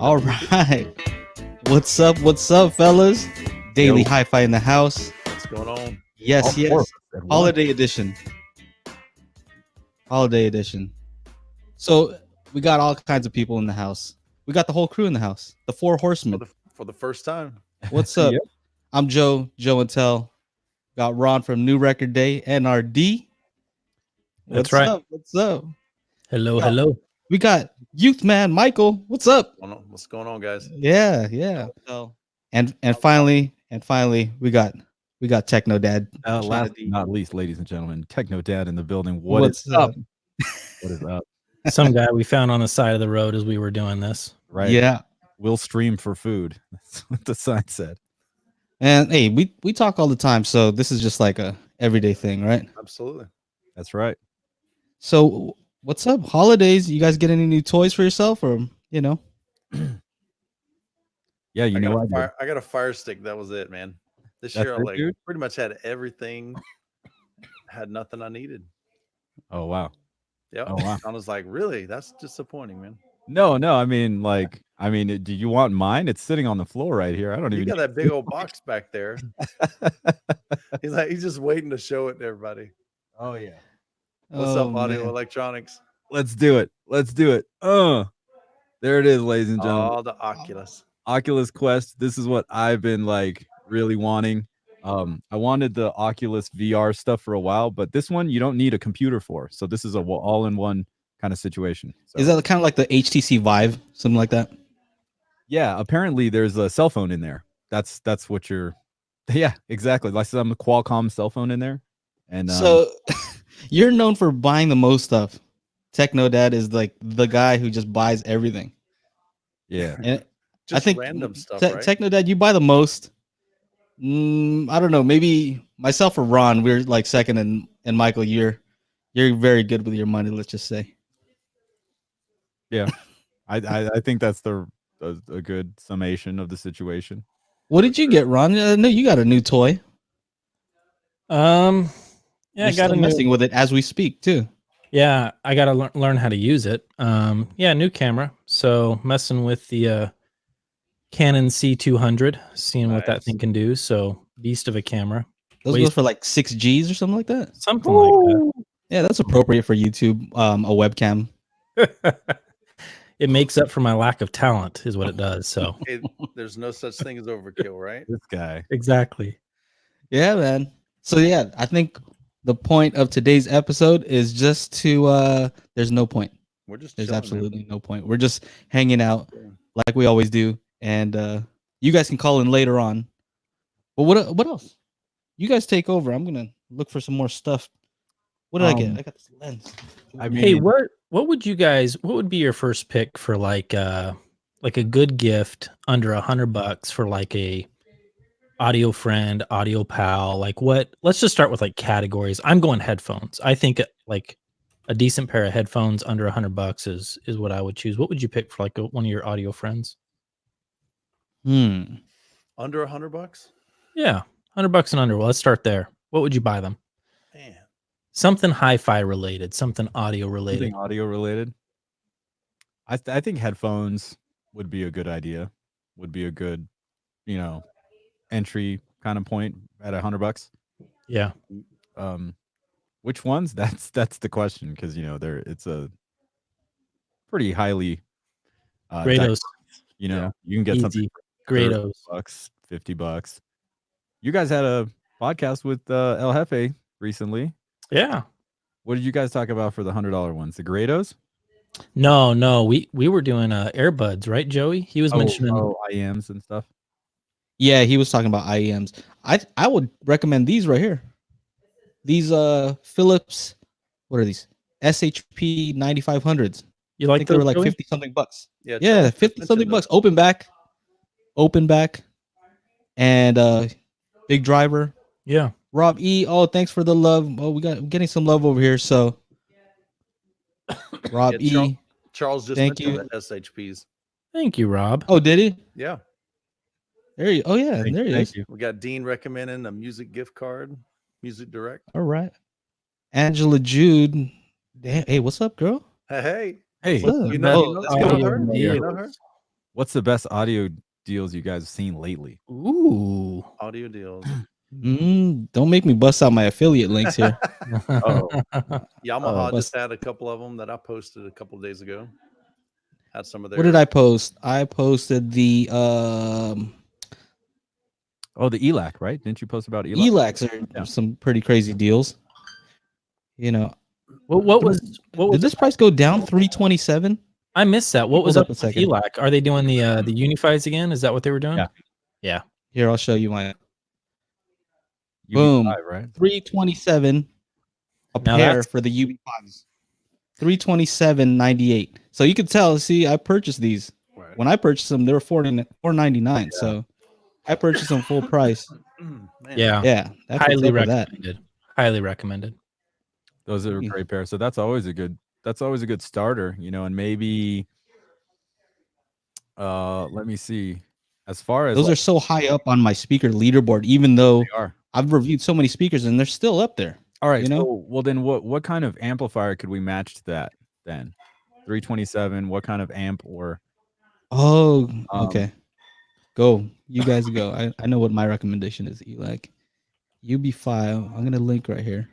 All right. What's up? What's up, fellas? Daily HiFi in the house. What's going on? Yes, yes. Holiday edition. Holiday edition. So we got all kinds of people in the house. We got the whole crew in the house. The four horsemen. For the first time. What's up? Yep. I'm Joe and Tell. Got Ron from New Record Day, NRD. That's right. What's up? Hello. We got Youth Man Michael. What's up? What's going on, guys? Yeah. And finally, we got Techno Dad. Last but not least, ladies and gentlemen, Techno Dad in the building. What's up? What is up? Some guy we found on the side of the road as we were doing this. Right. Yeah. We'll stream for food. That's what the sign said. And hey, we talk all the time, so this is just like a everyday thing, right? Absolutely. That's right. So what's up? Holidays, you guys get any new toys for yourself, or Yeah, I got a fire stick. That was it, man. This year I pretty much had everything. Had nothing I needed. Oh wow. Yeah. Oh, wow. I was like, really? That's disappointing, man. No. I mean, do you want mine? It's sitting on the floor right here. I don't even. You got that big old box back there. He's just waiting to show it to everybody. Oh yeah. What's up, audio electronics? Let's do it. There it is, ladies and gentlemen. Oh, the Oculus Quest. This is what I've been really wanting. I wanted the Oculus VR stuff for a while, but this one you don't need a computer for. So this is a all-in-one kind of situation. So, is that kind of like the HTC Vive, something like that? Yeah, apparently there's a cell phone in there. That's what you're. Yeah, exactly. Like some Qualcomm cell phone in there. And so you're known for buying the most stuff. Techno Dad is like the guy who just buys everything. Yeah, and just I think random stuff. Right? Techno Dad, you buy the most. I don't know. Maybe myself or Ron, we're like second, and Michael, you're very good with your money. Let's just say. Yeah, I think that's a good summation of the situation. What did you get, Ron? I know you got a new toy. Yeah, I got messing with it as we speak too. Yeah, I got to learn how to use it. Yeah, new camera. So messing with the Canon C200, seeing what that thing can do. So beast of a camera. Those go for like 6 Gs or something like that. Something like that. Yeah, that's appropriate for YouTube. A webcam. It makes up for my lack of talent, is what it does. So there's no such thing as overkill, right? This guy. Exactly. Yeah, man. So yeah, I think the point of today's episode is just to there's no point. There's absolutely no point. We're just hanging out like we always do, and you guys can call in later on. But what else? You guys take over. I'm gonna look for some more stuff. What did I get? I got this lens. Hey, what would be your first pick for like a good gift under $100 for like a audio friend, audio pal? Like what? Let's just start with like categories. I'm going headphones. I think like a decent pair of headphones under $100 is what I would choose. What would you pick for like one of your audio friends? Under $100? Yeah, $100 and under. Well, let's start there. What would you buy them? Man. Something hi-fi related, something audio related. Something audio related. I think headphones would be a good idea. Would be a good, entry kind of point at $100. Yeah. Which ones? That's the question, because it's a pretty highly Grados. You can get something for Grados. $50. You guys had a podcast with El Jefe recently. Yeah. What did you guys talk about for the $100 ones? The Grados? No. We were doing earbuds, right, Joey? He was mentioning IEMs and stuff. Yeah, he was talking about IEMs. I would recommend these right here. These Philips, what are these? SHP 9500s. You like they were like 50 something bucks. Yeah, 50 something bucks. Open back, and big driver. Yeah. Rob E. Oh, thanks for the love. Oh, we're getting some love over here. So, Rob E. Charles just thank mentioned you. the SHPs. Thank you, Rob. Oh, did he? Yeah. There you. Oh, yeah. There he is. We got Dean recommending a music gift card, Music Direct. All right. Angela Jude. Hey, what's up, girl? Hey. What's up? You know her? What's the best audio deals you guys have seen lately? Ooh. Audio deals. Don't make me bust out my affiliate links here. Yamaha just had a couple of them that I posted a couple of days ago. Had some of their. What did I post? I posted the the ELAC, right? Didn't you post about ELAC? ELACs are some pretty crazy deals. You know, what was did this price go down 327? I missed that. What was up with a second. ELAC? Are they doing the Unifies again? Is that what they were doing? Yeah. Here, I'll show you my. UB5, Boom, right? 327 a Now pair that's- for the UB5s. 327.98. So you could tell. See, I purchased these. Right. When I purchased them, they were $4.99. So I purchased them full price. Yeah. Yeah, that's what's Highly up with that. recommended. Highly recommended. Those are a great pair. So that's always a good starter, you know, and maybe let me see. As far as Those are so high up on my speaker leaderboard, even though they are. I've reviewed so many speakers and they're still up there. All right, you know? so well then what kind of amplifier could we match to that then? 327, what kind of amp or Oh, okay. Go. You guys go. I know what my recommendation is, ELAC. UB5. I'm gonna link right here.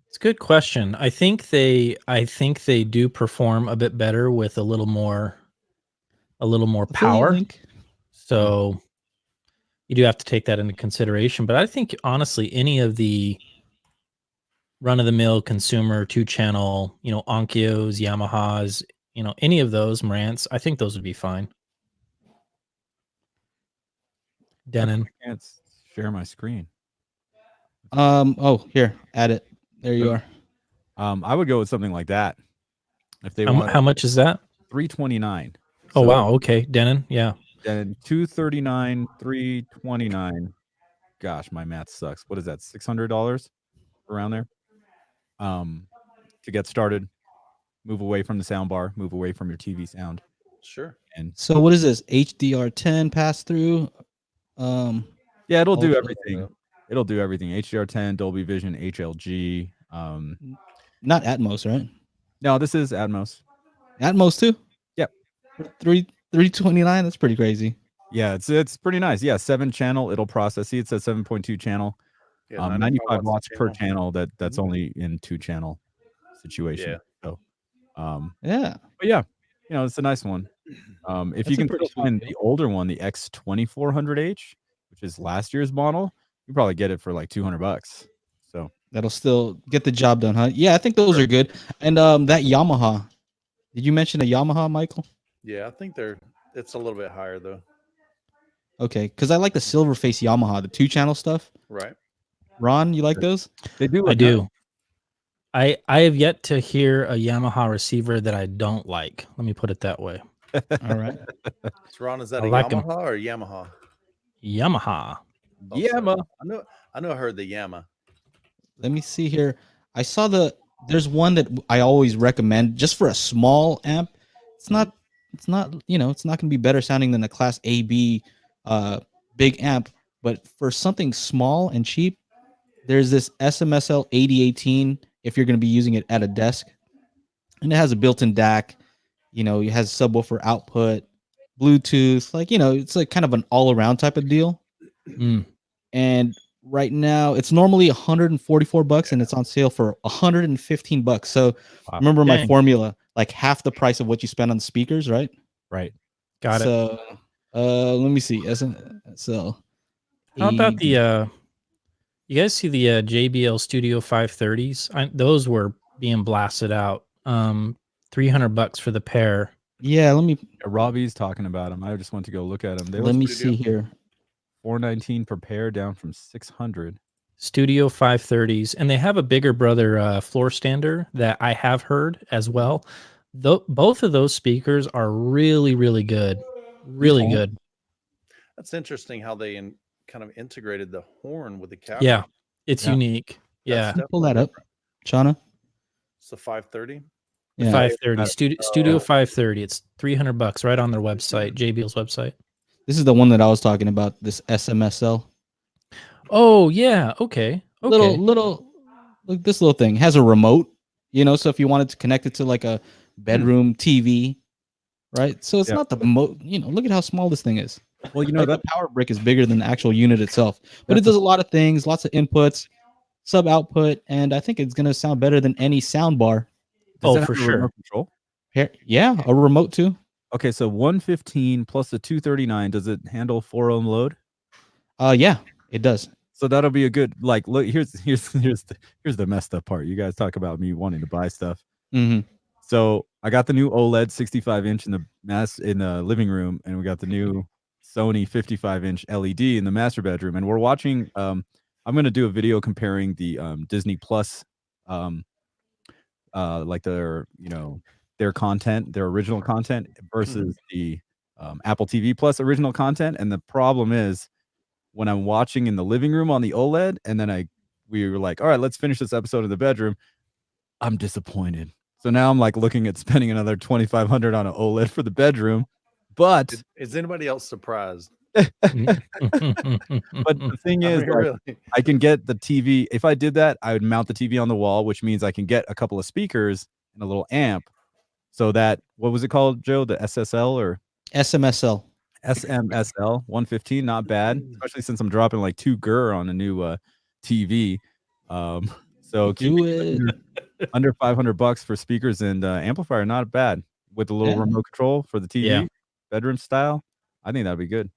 It's a good question. I think they do perform a bit better with a little more power. Link. So you do have to take that into consideration. But I think honestly, any of the run-of-the-mill consumer 2-channel, you know, Onkyos, Yamahas, you know, any of those Marantz, I think those would be fine. Denon. I can't share my screen. Oh, here, add it. There you are. I would go with something like that. If they want How much is that? 329. Oh wow, okay. Denon, yeah. And 239, 329. Gosh, my math sucks. What is that? $600 around there? To get started, move away from the sound bar, move away from your TV sound. Sure. And So what is this? HDR10 pass through? yeah, it'll do Ultra- everything. It'll do everything. HDR10, Dolby Vision, HLG. Not Atmos, right? No, this is Atmos. Atmos too? Yep. 329. That's pretty crazy. Yeah, it's pretty nice. Yeah, 7-channel. It'll process. See, it says 7.2 channel. Yeah, 95 watts per channel. That's only in 2-channel situation. Yeah. So, Yeah. but yeah, you know, it's a nice one. If That's you a can pretty still find the older one, the X2400H, which is last year's model, you probably get it for like $200. So That'll still get the job done, huh? Yeah, I think those are good. And that Yamaha. Did you mention a Yamaha, Michael? Yeah, I think it's a little bit higher though. Okay, because I like the silver face Yamaha, the 2-channel stuff. Right. Ron, you like those? they do. I do. I have yet to hear a Yamaha receiver that I don't like. Let me put it that way. All right. So Ron, is that I a like 'em. Yamaha or Yamaha? Yamaha. Yama. I know I heard the Yama. Let me see here. I saw there's one that I always recommend just for a small amp. It's not, it's not going to be better sounding than a class AB big amp, but for something small and cheap, there's this SMSL 8018 if you're going to be using it at a desk. And it has a built-in DAC, it has subwoofer output, Bluetooth, it's like kind of an all-around type of deal. And right now it's normally $144 and it's on sale for $115. So remember my formula, like half the price of what you spend on the speakers, right? Right. Got it. So let me see. SMSL. How about the you guys see the JBL Studio 530s? Those were being blasted out. $300 for the pair. Yeah, let me. Robbie's talking about them. I just want to go look at them. Let me see here. $419 per pair, down from $600. Studio 530s, and they have a bigger brother floor stander that I have heard as well. Both of those speakers are really, really good. Really good. That's interesting how they kind of integrated the horn with the cab. Yeah, it's unique. That's Yeah, pull that up, Chana. It's the 530. Yeah. 530 Studio 530. It's $300 right on their website, JBL's website. This is the one that I was talking about. This SMSL. Oh yeah, okay. Little, look, this little thing has a remote. So if you wanted to connect it to like a bedroom TV, right? So it's not the look at how small this thing is. Well, you know, the power brick is bigger than the actual unit itself, but it does a lot of things, lots of inputs, sub output, and I think it's going to sound better than any sound bar. Oh, for sure. Control? Yeah, a remote too. Okay, so 115 plus the 239, does it handle 4 ohm load? Yeah, it does. So that'll be a good, like, look, here's the messed up part. You guys talk about me wanting to buy stuff. Mm-hmm. So I got the new OLED 65-inch in the living room, and we got the new Sony 55-inch LED in the master bedroom. And we're watching. I'm going to do a video comparing the Disney Plus, like their content, their original content versus the Apple TV Plus original content. And the problem is, when I'm watching in the living room on the OLED, and then we were like, all right, let's finish this episode in the bedroom, I'm disappointed. So now I'm like looking at spending another $2,500 on an OLED for the bedroom. But is anybody else surprised? But the thing is, really? I can get the TV. If I did that, I would mount the TV on the wall, which means I can get a couple of speakers and a little amp. So that, what was it called, Joe? The SSL or SMSL? SMSL 115, not bad, especially since I'm dropping like 2 GUR on a new TV. So do it under $500 for speakers and amplifier, not bad, with a little remote control for the TV, bedroom style. I think that'd be good.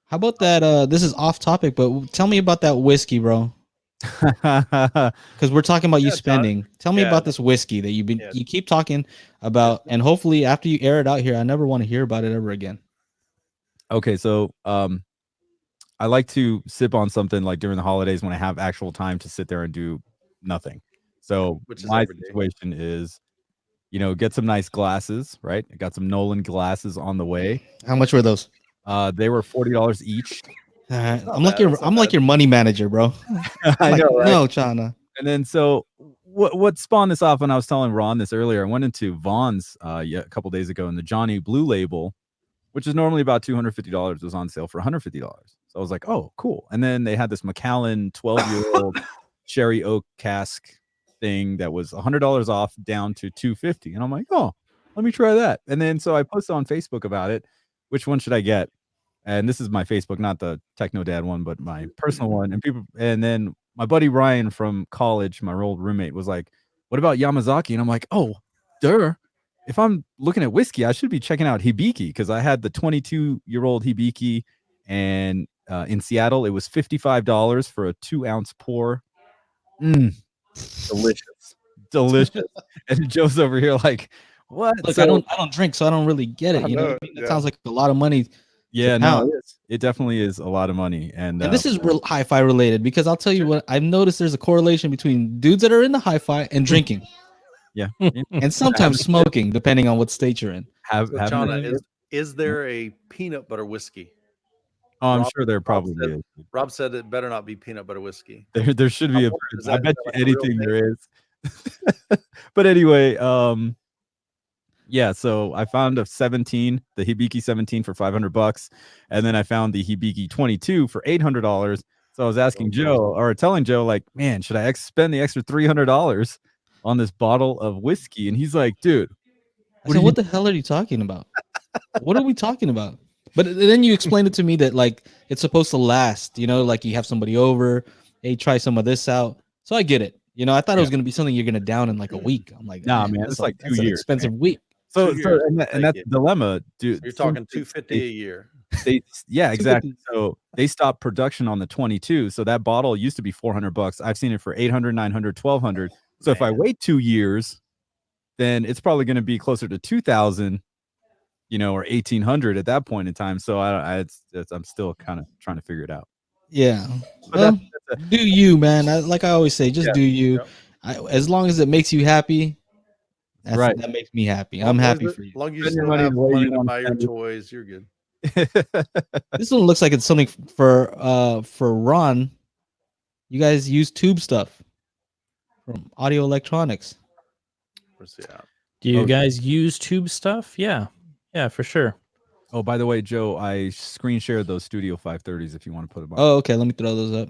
How about that? This is off topic, but tell me about that whiskey, bro. Because we're talking about you spending. Tell me about this whiskey that you keep talking about, and hopefully after you air it out here, I never want to hear about it ever again. Okay, so I like to sip on something like during the holidays when I have actual time to sit there and do nothing. So my situation is, get some nice glasses, right? I got some Nolan glasses on the way. How much were those? They were $40 each. I'm like your money manager, bro. I know, right? No, Chana. And then so what spawned this off, when I was telling Ron this earlier, I went into Vaughn's a couple days ago, and the Johnny Blue Label, which is normally about $250, was on sale for $150. So I was like, oh, cool. And then they had this Macallan 12-year-old Sherry Oak cask thing that was $100 off down to $250. And I'm like, oh, let me try that. And then so I posted on Facebook about it. Which one should I get? And this is my Facebook, not the Techno Dad one, but my personal one. And then my buddy Ryan from college, my old roommate, was like, what about Yamazaki? And I'm like, oh, duh. If I'm looking at whiskey, I should be checking out Hibiki, because I had the 22-year-old Hibiki, and in Seattle, it was $55 for a 2-ounce pour. Delicious. And Joe's over here like, what? Look, I don't drink, so I don't really get it. You know what I mean? It sounds like a lot of money. Yeah, no, it definitely is a lot of money. And this is real hi-fi related, because I'll tell you what, I've noticed there's a correlation between dudes that are in the hi-fi and drinking. Yeah. And sometimes smoking, depending on what state you're in. Chana, is there a peanut butter whiskey? Oh, I'm sure there probably is. Rob said it better not be peanut butter whiskey. There should be I bet you anything there is. But anyway, yeah, so I found the Hibiki 17 for $500, and then I found the Hibiki 22 for $800. So I was asking telling Joe, like, man, should I spend the extra $300 on this bottle of whiskey? And he's like, dude, what the hell are you talking about? What are we talking about? But then you explained it to me that like it's supposed to last, like you have somebody over, hey, try some of this out. So I get it. I thought it was going to be something you're going to down in like a week. I'm like, nah, man, it's like 2 years. An expensive week. So and that's the dilemma, dude. You're talking $250 a year. Exactly. So they stopped production on the 22. So that bottle used to be $400. I've seen it for $800, $900, $1,200. So if I wait 2 years, then it's probably going to be closer to $2,000, or $1,800 at that point in time. So I'm still kind of trying to figure it out. Yeah. Well, do you, man? Like I always say, just do you. As long as it makes you happy. That makes me happy. I'm happy for you. As long as you still have money to buy your toys, you're good. This one looks like it's something for Ron. You guys use tube stuff from Audio Electronics. Do you guys use tube stuff? Yeah, for sure. Oh, by the way, Joe, I screen shared those Studio 530s if you want to put them up. Oh, okay. Let me throw those up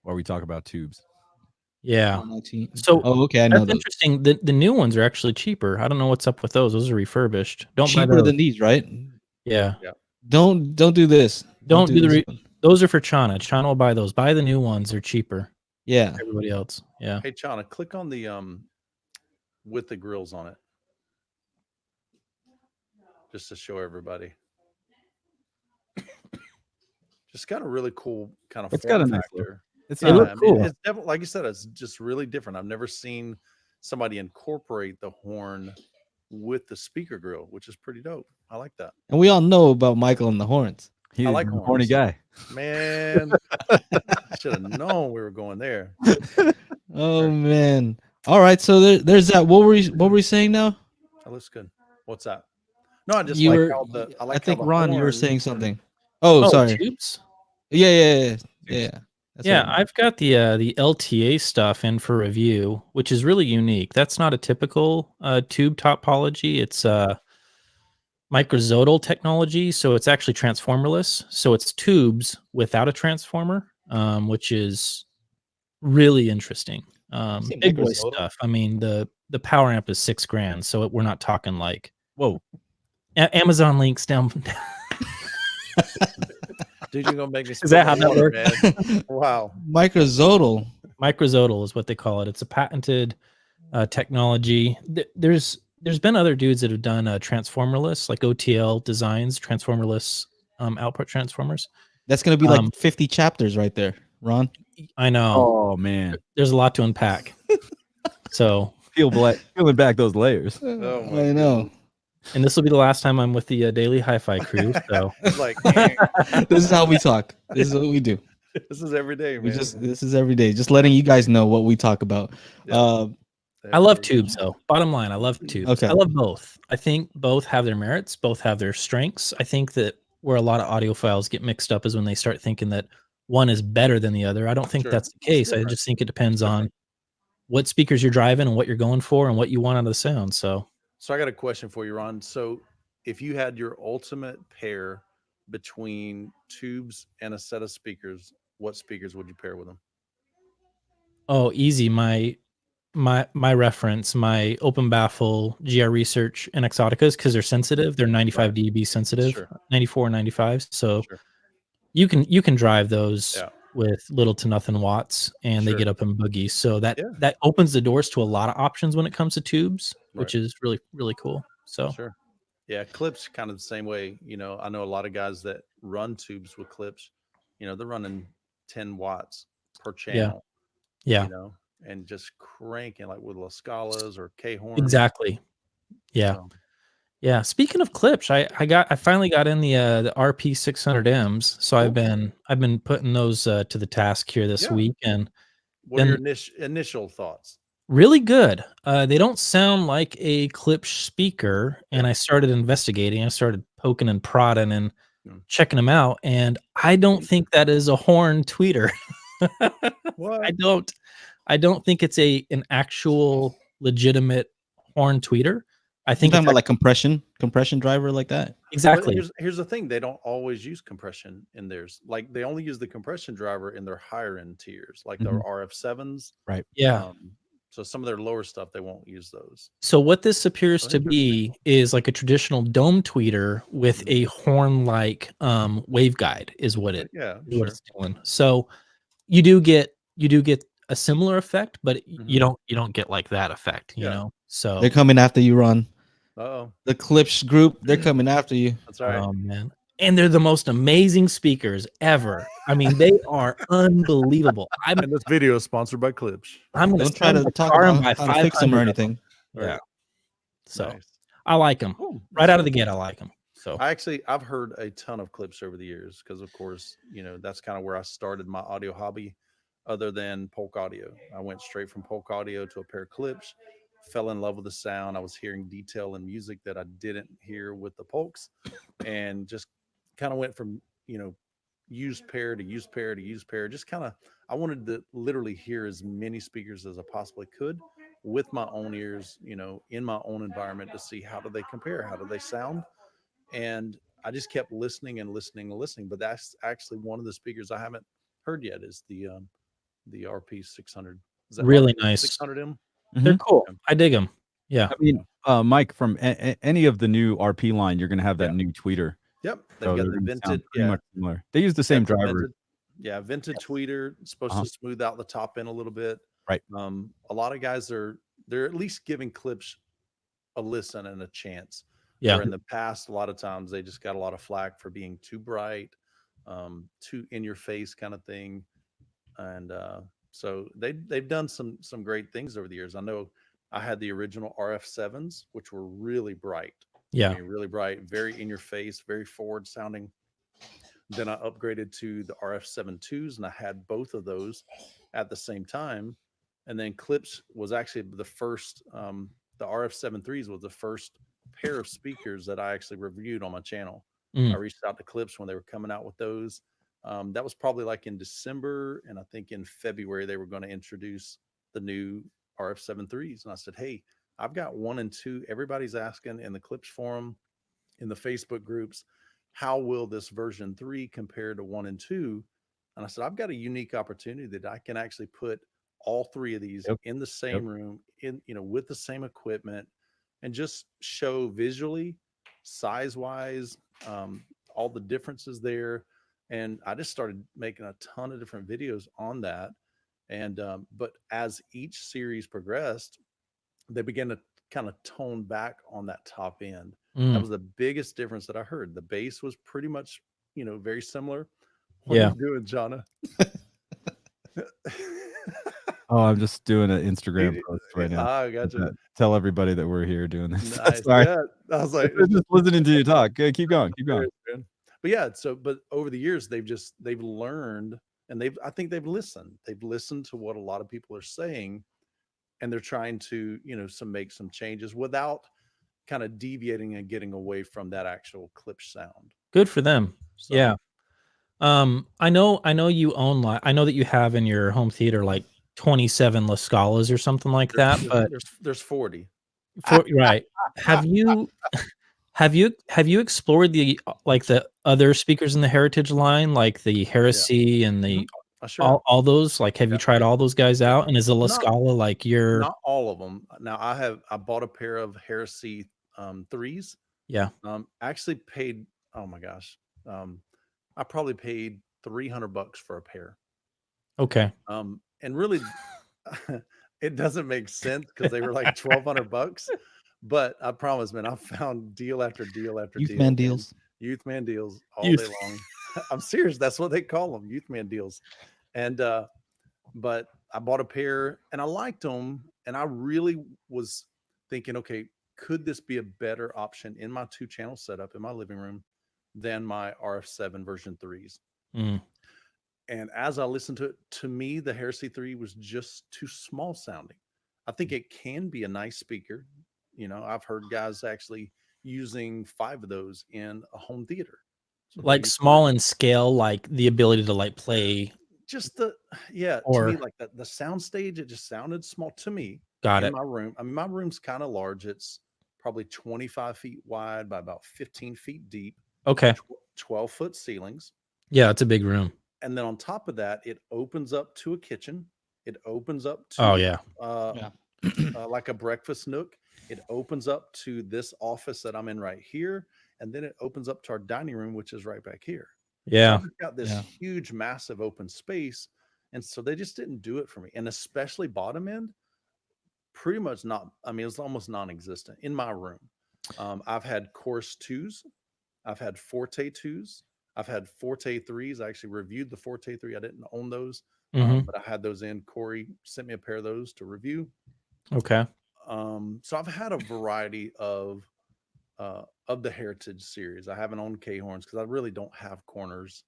while we talk about tubes. Yeah. 19. So okay, I know that's those. interesting. The new ones are actually cheaper. I don't know what's up with those. Those are refurbished. Don't buy Cheaper those. than these, right? Yeah. Don't do this. Don't do this. Those are for Chana. Chana will buy those. Buy the new ones. They're cheaper. Yeah. Everybody else. Yeah. Hey, Chana, click on the with the grills on it, just to show everybody. Just got a really cool kind of It's form got a nice factor. It's It looks cool. It's definitely, like you said, it's just really different. I've never seen somebody incorporate the horn with the speaker grill, which is pretty dope. I like that. And we all know about Michael and the horns. He's I like a horns. horny guy. Man, should have known we were going there. Oh man. All right, so there's that. What were we saying now? That looks good. What's that? No, I just You like were, how the. I like I think how the Ron, you were horn- saying something. Oh, sorry. Tubes? Yeah. That's Yeah, right. I've got the LTA stuff in for review, which is really unique. That's not a typical tube topology. It's microzodal technology, so it's actually transformerless. So it's tubes without a transformer, which is really interesting. say Big boy microzodal? stuff. I mean, the power amp is $6,000, so we're not talking like Whoa. Amazon links down. Dude, you're gonna make me. Is that how that spill works? it, man. Wow. Microzodal. Microzodal is what they call it. It's a patented technology. There's been other dudes that have done transformerless, like OTL designs, transformerless output transformers. That's gonna be like 50 chapters right there, Ron. I know. Oh man. There's a lot to unpack. So Peeling back those layers. Oh, I know. and this will be the last time I'm with the daily hi-fi crew. So It's like This is how we talk. This is what we do. this is every day, man. This is every day. Just letting you guys know what we talk about. Yeah. I love tubes though. Bottom line, I love tubes. Okay. I love both. I think both have their merits, both have their strengths. I think that where a lot of audiophiles get mixed up is when they start thinking that one is better than the other. I don't think Sure. that's the It's case. I different. just think it depends on what speakers you're driving and what you're going for and what you want out of the sound. So So I got a question for you, Ron. So if you had your ultimate pair between tubes and a set of speakers, what speakers would you pair with them? oh, easy. My reference, my open baffle GR Research and Exoticas, because they're sensitive. They're 95 dB sensitive, Sure. 94, 95. So Sure. you can drive those Yeah. with little to nothing watts, and they Sure. get up in boogies. So that Yeah. that opens the doors to a lot of options when it comes to tubes, which Right. is really, really cool. So Sure. Yeah, Klipsch kind of the same way. I know a lot of guys that run tubes with Klipsch. They're running 10 watts per channel. yeah, And just cranking like with La Scalas or K horns. exactly. Yeah. So, Yeah. Speaking of Klipsch, I finally got in the RP 600Ms. So Cool. I've been putting those to the task here this Yeah. week, and what are your initial thoughts? really good. They don't sound like a Klipsch speaker, and I started investigating. I started poking and prodding and checking them out, and I don't think that is a horn tweeter. What? I don't think it's an actual legitimate horn tweeter. I think You're talking it's about like compression driver like that. Well, exactly. here's the thing. They don't always use compression in theirs. Like they only use the compression driver in their higher end tiers, like Mhm. the RF7s. Right. Yeah. So some of their lower stuff, they won't use those. So what this appears Oh, to be is like a traditional dome tweeter with a horn-like waveguide is what Yeah, what sure. it's doing. So you do get a similar effect, but you don't get like that effect, you Yeah. know. So They're coming after you, Ron. Uh-oh. The Klipsch group, they're coming after you. That's all right. oh man. And they're the most amazing speakers ever. I mean, they are unbelievable. And this video is sponsored by Klipsch. I'm gonna Don't try send to my talk car about and buy how to fix them or 500 of them. anything. Yeah. Right. So Nice. I like them Cool. right out of the gate. I like them. So I've heard a ton of Klipsch over the years because, of course, that's kind of where I started my audio hobby. Other than Polk Audio, I went straight from Polk Audio to a pair of Klipsch. Fell in love with the sound. I was hearing detail in music that I didn't hear with the Polks, and just kind of went from used pair to used pair to used pair. Just kind of, I wanted to literally hear as many speakers as I possibly could with my own ears, in my own environment to see how do they compare, how do they sound. And I just kept listening and listening and listening. But that's actually one of the speakers I haven't heard yet is the RP 600. Is that Really nice. 600M? They're cool. I dig them. Yeah. I mean, Mike, from any of the new RP line, you're going to have that new tweeter. Yep. They've So got they're the gonna vented. sound pretty much similar. They use the same drivers. Vented tweeter, supposed to smooth out the top end a little bit. Right. A lot of guys they're at least giving Klipsch a listen and a chance. Yeah. Where in the past, a lot of times they just got a lot of flack for being too bright, too in your face kind of thing. And so they've done some great things over the years. I know I had the original RF7s, which were really bright. Yeah. I mean, really bright, very in your face, very forward sounding. Then I upgraded to the RF72s, and I had both of those at the same time. And then Klipsch was actually the first, the RF73s was the first pair of speakers that I actually reviewed on my channel. I reached out to Klipsch when they were coming out with those. That was probably like in December, and I think in February they were going to introduce the new RF73s. And I said, hey, I've got 1 and 2. Everybody's asking in the Klipsch forum, in the Facebook groups, how will this version 3 compare to 1 and 2? And I said, I've got a unique opportunity that I can actually put all 3 of these in the same room, with the same equipment, and just show visually, size-wise, all the differences there. And I just started making a ton of different videos on that. And but as each series progressed, they began to kind of tone back on that top end. That was the biggest difference that I heard. The bass was pretty much, very similar. What are you doing, Jonna? Oh, I'm just doing an Instagram post right now. I gotcha. Tell everybody that we're here doing this. Nice. Sorry. Yeah, I was like, just listening to you talk. Okay, keep going. But yeah, but over the years they've learned, and I think they've listened. They've listened to what a lot of people are saying, and they're trying to, make some changes without kind of deviating and getting away from that actual Klipsch sound. Good for them. So, yeah. I know you own I know that you have in your home theater like 27 La Scalas or something like that, but there's 40. Right. Have you explored the other speakers in the Heritage line, like the Heresy and the Sure. all those? Like, have you tried all those guys out? And is the La Scala like your? Not all of them. Now I bought a pair of Heresy 3s. Yeah. I actually paid. Oh my gosh. I probably paid $300 for a pair. Okay. And really, it doesn't make sense because they were like $1,200. But I promise, man, I found deal after deal after Youth deal. Man deals. Youth man deals all day long. I'm serious. That's what they call them, youth man deals. And but I bought a pair and I liked them. And I really was thinking, okay, could this be a better option in my 2-channel setup in my living room than my RF7 version 3s? And as I listened to it, to me, the Heresy 3 was just too small sounding. I think it can be a nice speaker. I've heard guys actually using 5 of those in a home theater. So like small in scale, like the ability to like play. Just to me, like the sound stage, it just sounded small to me. Got it. My room. I mean, my room's kind of large. It's probably 25 feet wide by about 15 feet deep. Okay. 12-foot ceilings. Yeah, it's a big room. And then on top of that, it opens up to a kitchen. It opens up to like a breakfast nook. It opens up to this office that I'm in right here. And then it opens up to our dining room, which is right back here. Yeah. So I've got this huge, massive open space. And so they just didn't do it for me. And especially bottom end, pretty much not. I mean, it's almost non-existent in my room. I've had Chorus 2s. I've had Forte 2s. I've had Forte 3s. I actually reviewed the Forte 3. I didn't own those, but I had those in. Corey sent me a pair of those to review. Okay. So I've had a variety of the Heritage series. I haven't owned K-horns because I really don't have corners,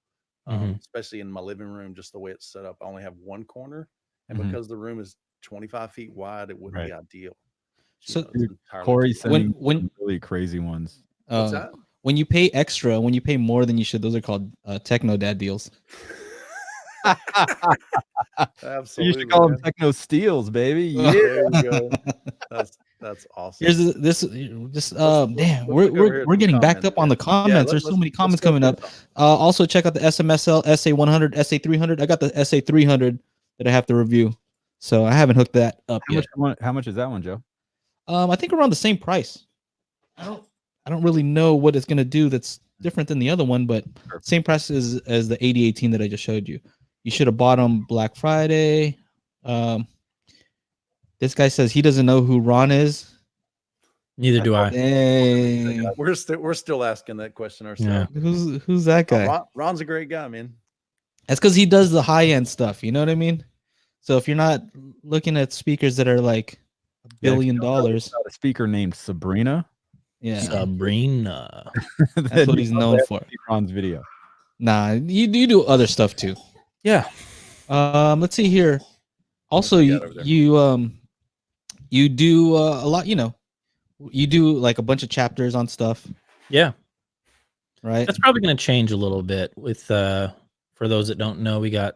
especially in my living room, just the way it's set up. I only have one corner. And because the room is 25 feet wide, it wouldn't be ideal. So Corey sending when really crazy ones. What's that? When you pay extra, when you pay more than you should, those are called techno dad deals. Absolutely. You should call them techno steals, baby. Yeah, there you go. That's awesome. Here's damn, we're getting backed up on the comments. There's so many comments coming up. Also check out the SMSL SA100, SA300. I got the SA300 that I have to review. So I haven't hooked that up yet. How much is that one, Joe? I think around the same price. I don't really know what it's gonna do that's different than the other one, but same price as the 8018 that I just showed you. You should have bought them Black Friday. This guy says he doesn't know who Ron is. Neither do I. Dang. We're still asking that question ourselves. Yeah. Who's that guy? Ron's a great guy, man. That's because he does the high end stuff. You know what I mean? So if you're not looking at speakers that are like $1 billion, a speaker named Sabrina. Yeah, Sabrina. That's what he's known for. Ron's video. Nah, you do other stuff too. Yeah. Let's see here. Also, you do a lot. You know, you do like a bunch of chapters on stuff. Yeah. Right. That's probably going to change a little bit with. For those that don't know, we got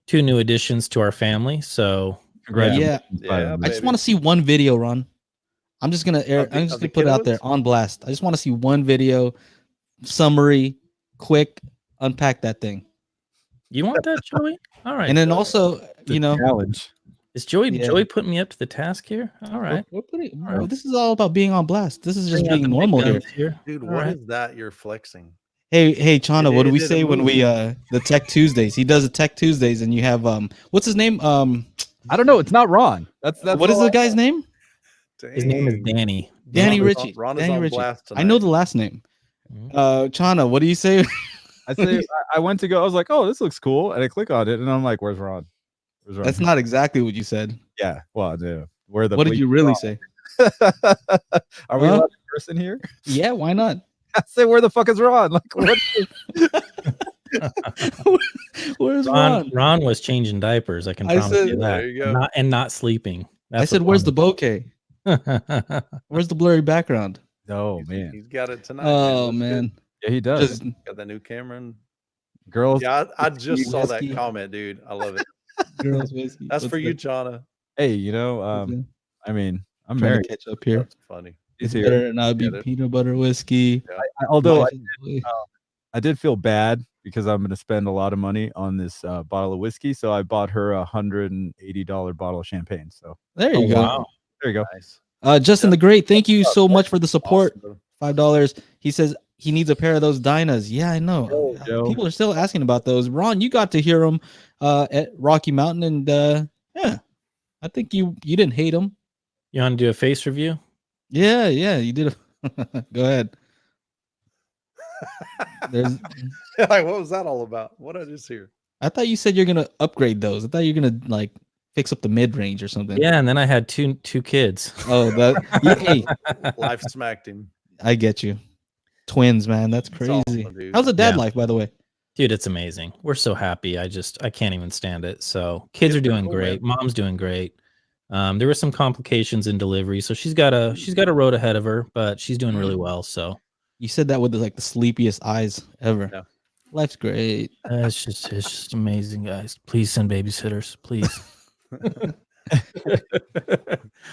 2 new additions to our family. So yeah. I just want to see one video, Ron. I'm just gonna I'm just gonna put it out there on blast. I just want to see one video summary, quick, unpack that thing. You want that, Joey? All right. And then also, you know, challenge. Is Joey putting me up to the task here? All right. This is all about being on blast. This is just being normal here. Dude, what is that you're flexing? Hey, Chana, what do we say when we the Tech Tuesdays? He does the Tech Tuesdays, and you have what's his name? I don't know. It's not Ron. That's what is the guy's name? His name is Danny. Danny Ritchie. Danny Ritchie. I know the last name. Chana, what do you say? I say I went to go. I was like, oh, this looks cool, and I click on it, and I'm like, where's Ron? That's not exactly what you said. Yeah. Well, yeah. What did you really say? Are we allowed to curse in here? Yeah, why not? I say, where the fuck is Ron? Like, what? Where's Ron? Ron was changing diapers. I can promise you that. There you go. Not sleeping. I said, where's the bokeh? Where's the blurry background? Oh man, he's got it tonight. Oh man, yeah, he does. Got that new camera. And... Girls, yeah, I just saw that comment, dude. I love it. Girls whiskey. That's for you, Chana. Hey, you know, I mean, I'm trying married. to catch up here. That's funny. It's better not be peanut butter whiskey. Yeah. Although I did feel bad because I'm going to spend a lot of money on this bottle of whiskey, so I bought her $180 bottle of champagne. So there you go. Wow. There you go. Nice. Justin the Great, thank you so much for the support. Awesome. $5. He says he needs a pair of those Dynas. Yeah, I know. People are still asking about those. Ron, you got to hear them at Rocky Mountain, and yeah, I think you didn't hate them. You want to do a face review? Yeah, you did. Go ahead. Like, what was that all about? What did I just hear? I thought you said you're gonna upgrade those. I thought you're gonna like fix up the mid range or something. Yeah, and then I had two kids. Oh, that hey, life smacked him. I get you. Twins, man, that's crazy. Awesome, how's the dad life, by the way? Dude, it's amazing. We're so happy. I can't even stand it. So kids are doing great. Mom's doing great. There were some complications in delivery, so she's got a road ahead of her, but she's doing really well. So you said that with the sleepiest eyes ever. Yeah. Life's great. It's just amazing, guys. Please send babysitters, please.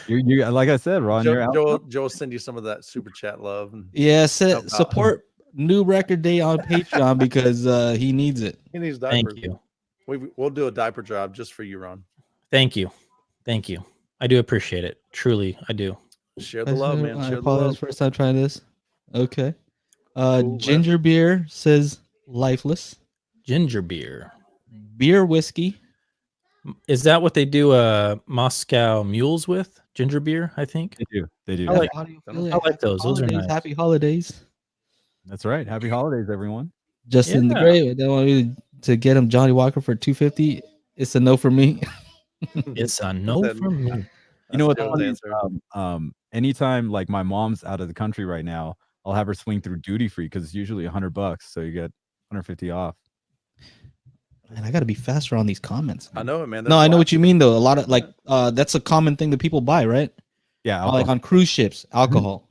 you like I said, Ron. Joe will send you some of that super chat love. And support New Record Day on Patreon because he needs it. He needs diapers. Thank you. We'll do a diaper job just for you, Ron. Thank you. I do appreciate it. Truly, I do. Share the love, man. I apologize. First time trying this. Okay. Ginger beer says lifeless. Ginger beer. Beer whiskey. Is that what they do Moscow mules with? Ginger beer, I think. They do. I like those. Those are nice. Happy holidays. That's right. Happy holidays, everyone. Justin the Great. I don't want you to get him Johnny Walker for $250. It's a no for me. It's a no for me. You know what? Anytime like my mom's out of the country right now, I'll have her swing through duty free because it's usually $100, so you get 150 off. Man, I got to be faster on these comments. I know it, man. I know what you mean though. A lot of that's a common thing that people buy, right? Yeah, like on cruise ships, alcohol.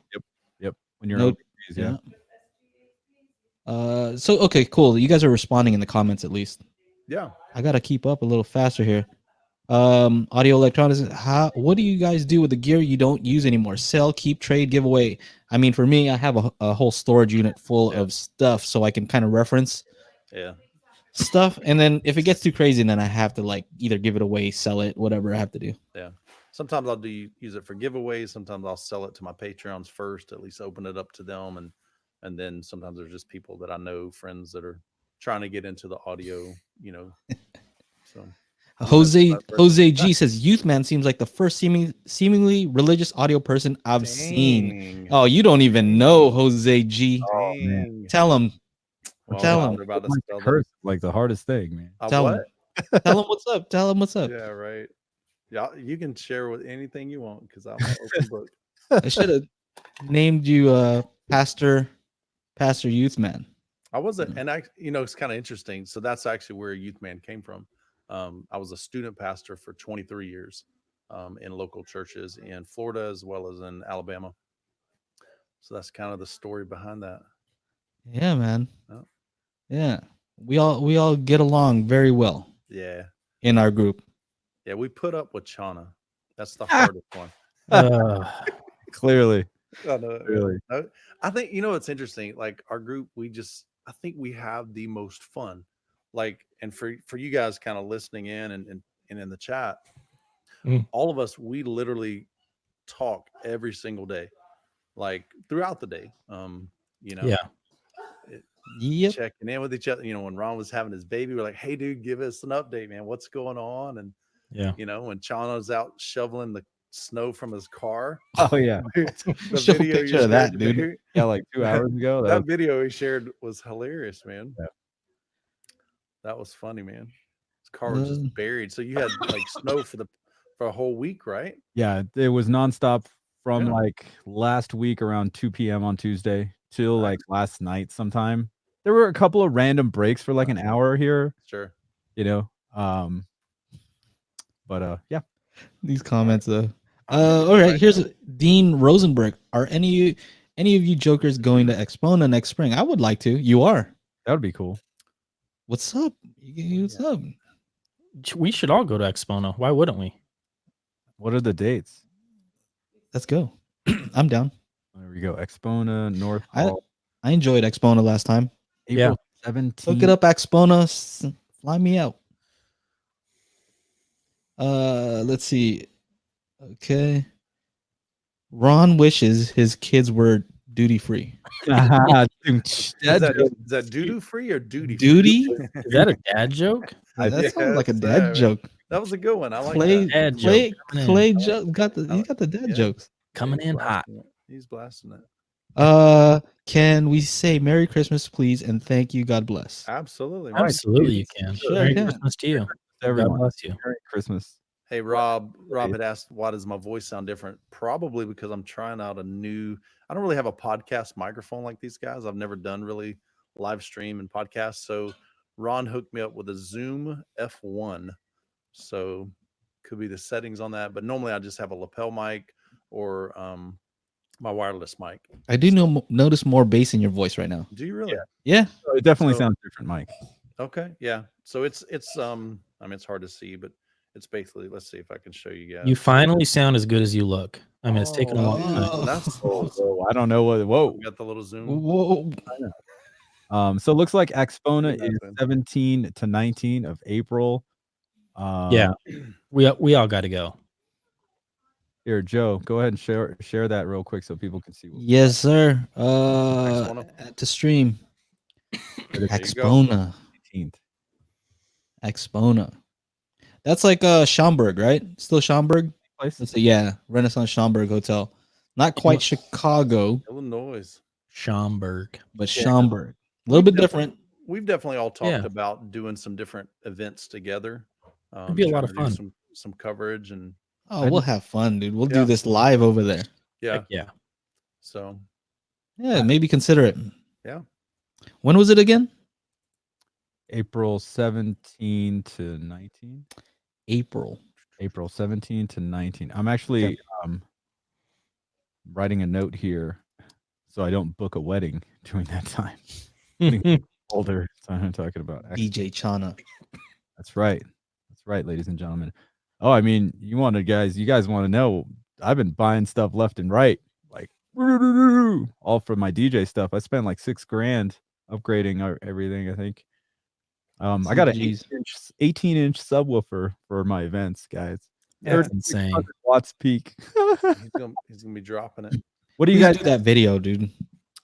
Yep. When you're yeah. So okay, cool. You guys are responding in the comments at least. Yeah. I gotta keep up a little faster here. Audio electronics. What do you guys do with the gear you don't use anymore? Sell, keep, trade, give away. I mean, for me, I have a whole storage unit full of stuff, so I can kind of reference. Yeah. stuff, and then if it gets too crazy, then I have to like either give it away, sell it, whatever I have to do. Yeah. Sometimes I'll use it for giveaways. Sometimes I'll sell it to my Patreons first, at least open it up to them. And then sometimes there's just people that I know, friends that are trying to get into the audio, so. Jose G says Youth Man seems like the first seemingly religious audio person I've seen. Oh, you don't even know Jose G. Oh, man. Tell him. Well, Tell him. about to spell curse, like the hardest thing, man. Tell him. Tell him what's up. Tell him what's up. Yeah, right. Yeah, you can share with anything you want because I'm an open book. I should have named you Pastor Youth Man. I wasn't, and it's kind of interesting. So that's actually where Youth Man came from. I was a student pastor for 23 years in local churches in Florida as well as in Alabama. So that's kind of the story behind that. Yeah, man. Oh. Yeah, we all get along very well. Yeah, in our group. Yeah, we put up with Chana. That's the hardest one. Clearly. Really. I think it's interesting. Like our group, I think we have the most fun. Like, and for you guys kind of listening in and in the chat, all of us, we literally talk every single day, like throughout the day. Checking in with each other. When Ron was having his baby, we're like, hey dude, give us an update, man. What's going on? And when Chana's out shoveling the snow from his car. Oh yeah. Show a picture of that, dude. Yeah, like 2 hours ago. That video he shared was hilarious, man. Yeah. That was funny, man. His car was just buried. So you had like snow for a whole week, right? Yeah, it was nonstop from like last week around 2 p.m. on Tuesday till like last night sometime. There were a couple of random breaks for like an hour here. Sure. But yeah. These comments though. All right, here's Dean Rosenberg. Are any of you jokers going to Expona next spring? I would like to. You are. That would be cool. What's up? What's up? We should all go to Expona. Why wouldn't we? What are the dates? Let's go. I'm down. There we go. Expona, North. I enjoyed Expona last time. April 17th. Look it up, Expona. Fly me out. Let's see. Okay. Ron wishes his kids were duty free. Is that doo-doo free or duty? Duty? Is that a dad joke? That sounds like a dad joke. That was a good one. I like Clay, that. Clay got the dad jokes coming in hot. He's blasting it. Can we say Merry Christmas, please, and thank you, God bless? Absolutely, you can. Sure, Merry Christmas to you. Everyone. God bless you. Merry Christmas. Hey, Rob had asked, why does my voice sound different? Probably because I'm trying out I don't really have a podcast microphone like these guys. I've never done really live stream and podcasts. So Ron hooked me up with a Zoom F1. So could be the settings on that. But normally I just have a lapel mic or my wireless mic. I do notice more bass in your voice right now. Do you really? Yeah. So it definitely sounds different, Mike. Okay. Yeah. So it's it's hard to see, but it's basically, let's see if I can show you guys. You finally sound as good as you look. I mean, it's taken a long time. That's I don't know what. Whoa. We got the little zoom. Whoa. So it looks like Expona is 17 to 19 of April. Yeah. We all got to go. Here, Joe, go ahead and share that real quick so people can see. Yes, sir. At the stream. Expona. 18th. Expona. That's like Schaumburg, right? Still Schaumburg? Yeah, Renaissance Schaumburg Hotel. Not quite Chicago. Illinois. Schaumburg. But Schaumburg. A little bit different. We've definitely all talked about doing some different events together. It'd be a lot of fun. Some coverage and we'll have fun, dude. We'll do this live over there. Yeah. Heck yeah. So yeah, maybe consider it. Yeah. When was it again? April 17 to 19. April 17 to 19. I'm actually writing a note here so I don't book a wedding during that time. Older, that's what I'm talking about. DJ Chana. That's right, ladies and gentlemen. Oh, I mean, you guys want to know? I've been buying stuff left and right, like all for my DJ stuff. I spent like $6,000 upgrading everything. I think. I got an Jeez. 18-inch subwoofer for my events, guys. Yeah. That's insane. 3600 watts peak. He's gonna be dropping it. What do you Please guys do that video, dude.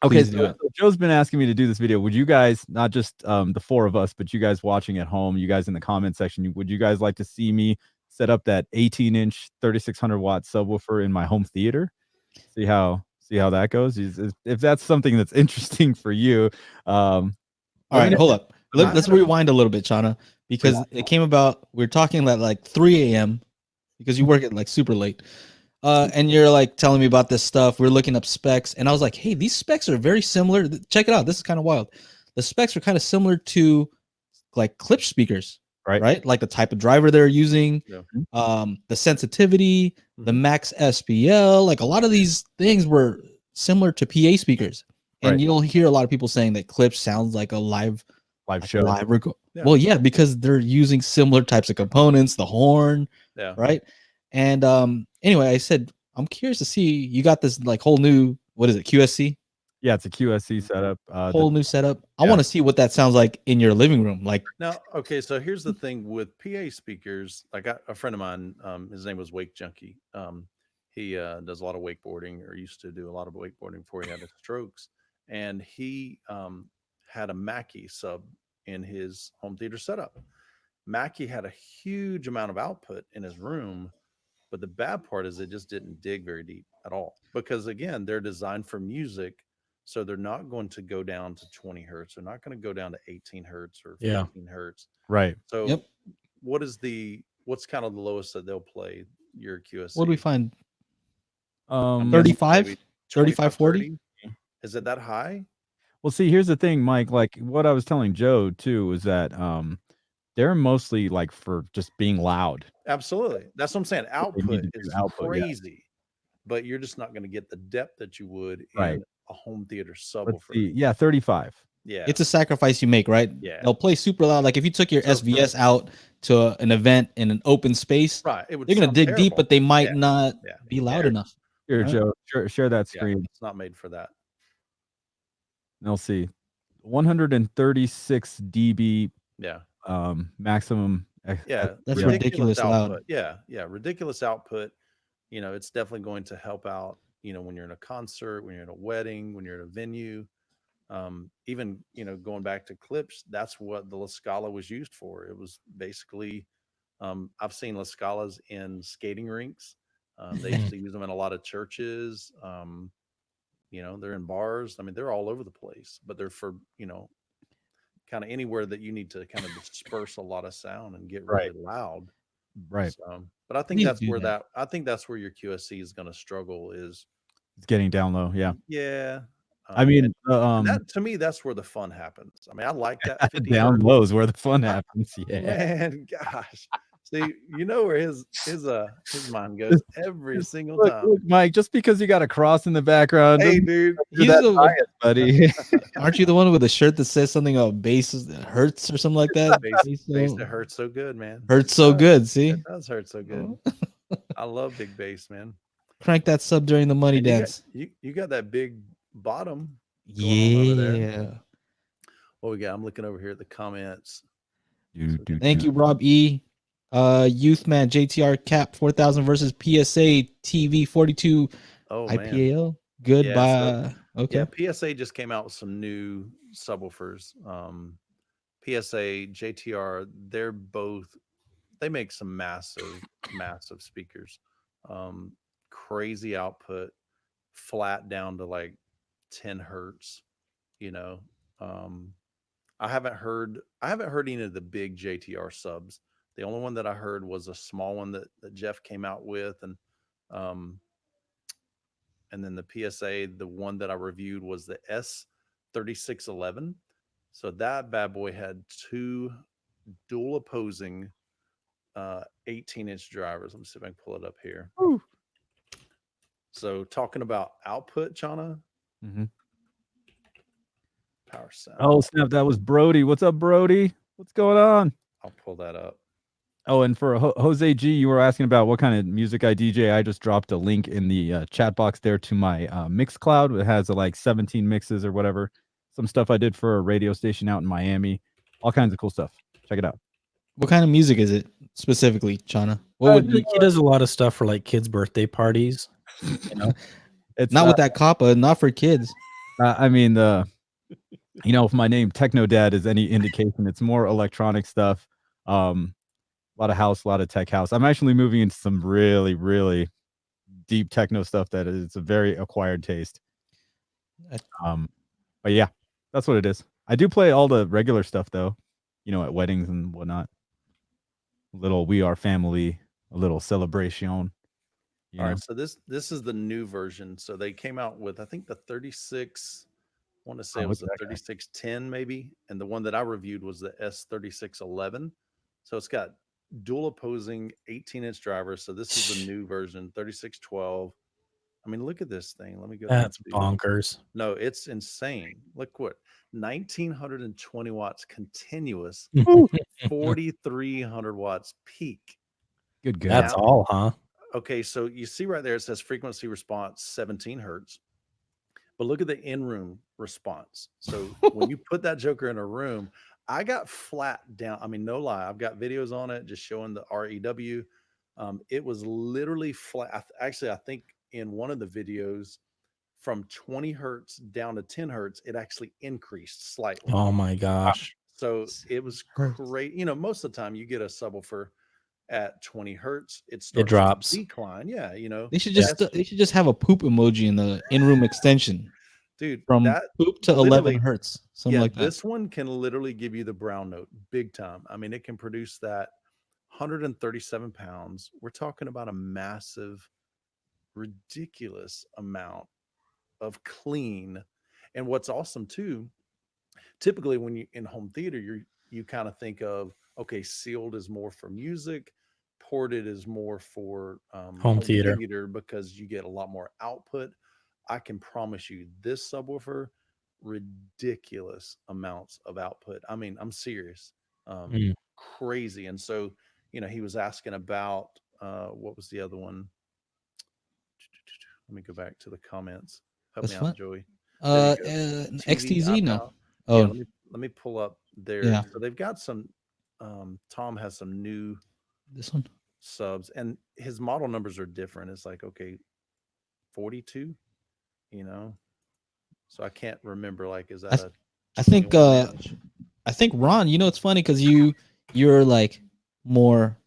Okay, Please do so it. Joe's been asking me to do this video. Would you guys, not just the four of us, but you guys watching at home, you guys in the comment section, would you guys like to see me set up that 18-inch 3600 watt subwoofer in my home theater? See how that goes. If that's something that's interesting for you. All right, hold up. Let's rewind a little bit, Chana, because it came about. We're talking at like 3 a.m. because you work at like super late. And you're like telling me about this stuff. We're looking up specs, and I was like, "Hey, these specs are very similar. Check it out. This is kind of wild. The specs are kind of similar to like Klipsch speakers, right? Like the type of driver they're using, the sensitivity, the max SPL. Like a lot of these things were similar to PA speakers, and you'll hear a lot of people saying that Klipsch sounds like a live show. Well, yeah, because they're using similar types of components, the horn, right? And anyway, I said, I'm curious to see, you got this like whole new, what is it, QSC? Yeah, it's a QSC setup. Whole new setup. I want to see what that sounds like in your living room. Like now, okay, so here's the thing with PA speakers. Like a friend of mine, his name was Wake Junkie. He does a lot of wakeboarding, or used to do a lot of wakeboarding before he had his strokes. And he had a Mackie sub in his home theater setup. Mackie had a huge amount of output in his room. But the bad part is it just didn't dig very deep at all, because again, they're designed for music. So they're not going to go down to 20 hertz. They're not going to go down to 18 hertz or 15 hertz. Right. So what's kind of the lowest that they'll play your QSC? What do we find? 35, 35, 40? Is it that high? Well, see, here's the thing, Mike, like what I was telling Joe too, is that they're mostly like for just being loud. Absolutely. That's what I'm saying. Output is crazy, but you're just not going to get the depth that you would in a home theater subwoofer. 35. Yeah. It's a sacrifice you make, right? Yeah. They'll play super loud. Like if you took your SVS out to an event in an open space, they're going to dig deep, but they might not be loud enough. Here, Joe, share that screen. It's not made for that. They'll see 136 dB. Maximum. That's ridiculous output. loud. Yeah, ridiculous output. It's definitely going to help out, when you're in a concert, when you're in a wedding, when you're at a venue. Even, going back to Klipsch, that's what the La Scala was used for. It was basically, I've seen La Scalas in skating rinks. They used to use them in a lot of churches. They're in bars. I mean, they're all over the place, but they're for, kind of anywhere that you need to kind of disperse a lot of sound and get really loud. Right. So, but I think that's where I think that's where your QSC is going to struggle, is it's getting down low. Yeah. Yeah. I mean, and that, to me, that's where the fun happens. I mean, I like that. Down low is where the fun happens. Yeah. Man, gosh. See, where his mind goes every single time. Look, Mike, just because you got a cross in the background, hey, dude, buddy. Aren't you the one with a shirt that says something about bass that hurts or something like that? Bass that hurts so good, man. Hurts so good. See, it does hurt so good. I love big bass, man. Crank that sub during the money dance. You got that big bottom. Yeah. What we got? I'm looking over here at the comments. Thank you, Rob E. Youthman JTR Cap 4000 versus PSA TV 42 IPAL. Man. Goodbye. Okay. Yeah, PSA just came out with some new subwoofers. PSA, JTR, they make some massive speakers. Crazy output, flat down to like 10 hertz. I haven't heard any of the big JTR subs. The only one that I heard was a small one that Jeff came out with, and then the PSA, the one that I reviewed was the S3611. So that bad boy had two dual opposing 18-inch drivers. Let me see if I can pull it up here. Woo. So talking about output, Chana. Mm-hmm. Power sound. Oh snap! That was Brody. What's up, Brody? What's going on? I'll pull that up. Oh, and for Jose G, you were asking about what kind of music I DJ. I just dropped a link in the chat box there to my Mixcloud. It has like 17 mixes or whatever. Some stuff I did for a radio station out in Miami. all kinds of cool stuff. Check it out. What kind of music is it specifically, Chana? What would he does a lot of stuff for like kids' birthday parties. You know, It's not with that coppa, not for kids. I mean, if my name Techno Dad is any indication, it's more electronic stuff. A lot of house, a lot of tech house. I'm actually moving into some really, really deep techno stuff that is a very acquired taste. But yeah, that's what it is. I do play all the regular stuff though, at weddings and whatnot. A little We Are Family, a little celebration. All right, so this is the new version. So they came out with, I think, the 36. I want to say it was the 3610 maybe, and the one that I reviewed was the S3611. So it's got dual opposing 18-inch drivers. So this is the new version, 3612. I mean, look at this thing. Let me go. That's bonkers. No, it's insane. Look what 1920 watts continuous, 4300 watts peak. Good. That's all, huh? Okay, so you see right there, it says frequency response 17 hertz. But look at the in-room response. So when you put that joker in a room, I got flat down. I mean, no lie. I've got videos on it just showing the REW. It was literally flat. Actually, I think in one of the videos from 20 hertz down to 10 hertz, it actually increased slightly. Oh my gosh. So it was great. Most of the time you get a subwoofer at 20 hertz, it drops. to decline. Yeah, they should just have a poop emoji in the in-room extension, dude. From poop to 11 hertz, something like that. This one can literally give you the brown note, big time. I mean, it can produce that 137 pounds. We're talking about a massive, ridiculous amount of clean. And what's awesome too, typically when you in home theater, you kind of think of, okay, sealed is more for music, ported is more for home theater because you get a lot more output. I can promise you this subwoofer, ridiculous amounts of output. I mean, I'm serious. Crazy. And so, he was asking about what was the other one? Let me go back to the comments. Help me out, Joey. XTZ, no. Oh, yeah, let me pull up there. Yeah. So they've got some. Tom has some new subs, and his model numbers are different. It's like, okay, 42, so I can't remember. Like, is that I think Ron, it's funny because you're like more,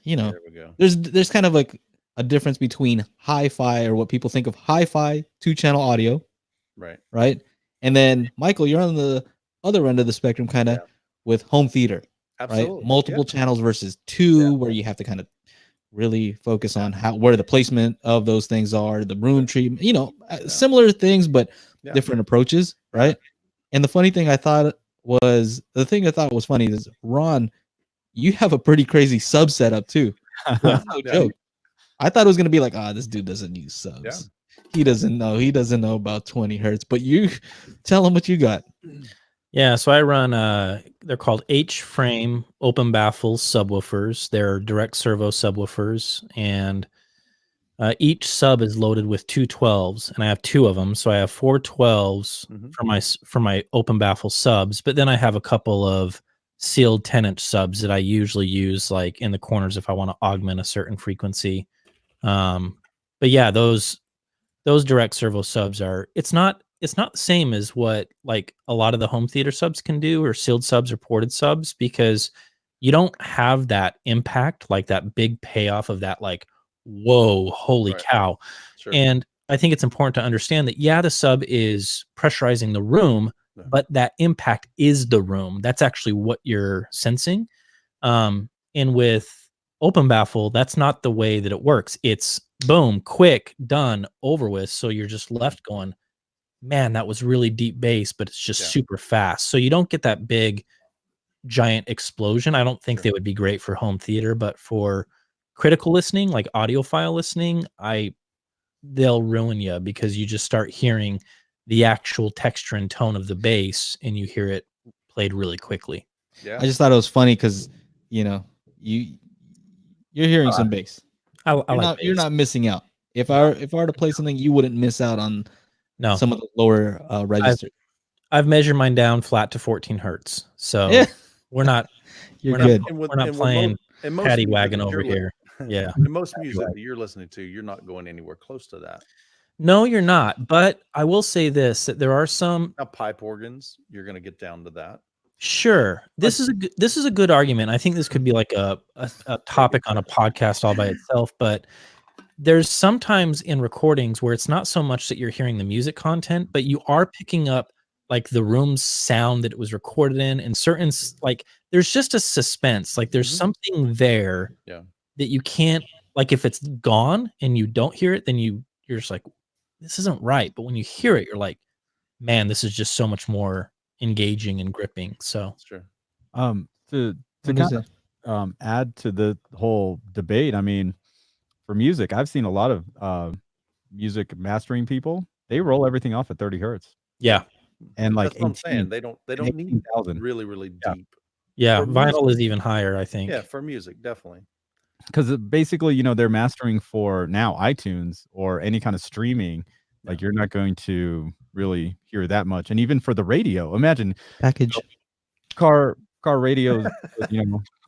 there we go. There's kind of like a difference between hi-fi, or what people think of hi-fi 2-channel audio, right, and then Michael, you're on the other end of the spectrum, kind of with home theater. Absolutely. Right, multiple channels versus 2, where you have to kind of really focus on where the placement of those things are, the room treatment, similar things but different approaches, right? And the funny thing I thought was funny is, Ron, you have a pretty crazy sub setup too. No joke. I thought it was gonna be like, this dude doesn't use subs. Yeah. He doesn't know about 20 hertz. But you tell him what you got. Yeah, so I run they're called H-frame open baffle subwoofers. They're direct servo subwoofers, and each sub is loaded with 2 12s, and I have 2 of them. So I have 4 12s for my open baffle subs, but then I have a couple of sealed 10-inch subs that I usually use like in the corners if I want to augment a certain frequency. But yeah, those direct servo subs it's not the same as what like a lot of the home theater subs can do, or sealed subs or ported subs, because you don't have that impact, like that big payoff of that, like, whoa, holy cow. Sure. And I think it's important to understand that, the sub is pressurizing the room, but that impact is the room. That's actually what you're sensing. And with open baffle, that's not the way that it works. It's boom, quick, done, over with. So you're just left going, man, that was really deep bass, but it's just super fast. So you don't get that big, giant explosion. I don't think they would be great for home theater, but for critical listening, like audiophile listening, they'll ruin you, because you just start hearing the actual texture and tone of the bass, and you hear it played really quickly. Yeah, I just thought it was funny because you're hearing some bass. You're not missing out. If I were to play something, you wouldn't miss out on some of the lower registers. I've measured mine down flat to 14 hertz. So We're not. You're we're good. Not, And with, we're not and with playing and most paddy music wagon that over you're here. Yeah. and most music that you're listening to, you're not going anywhere close to that. No, you're not. But I will say this: that there are some. Now, pipe organs, you're going to get down to that. Sure, this is a good argument. I think this could be like a topic on a podcast all by itself. But there's sometimes in recordings where it's not so much that you're hearing the music content, but you are picking up like the room's sound that it was recorded in, and certain like there's just a suspense. Like there's something there Yeah. that you can't, like, if it's gone and you don't hear it, then you're just like, this isn't right. But when you hear it, you're like, man, this is just so much more engaging and gripping. So Sure. To What kind is it? of add to the whole debate, I mean, for music, I've seen a lot of music mastering people. They roll everything off at 30 hertz. yeah, And like That's what I'm saying. 18, They don't and need 18,000. really, really Yeah. deep. yeah. For Vinyl music. is even higher, I think. Yeah, for music, definitely. Because basically, they're mastering for now iTunes or any kind of streaming. Like you're not going to really hear that much. And even for the radio, imagine Package. car radios,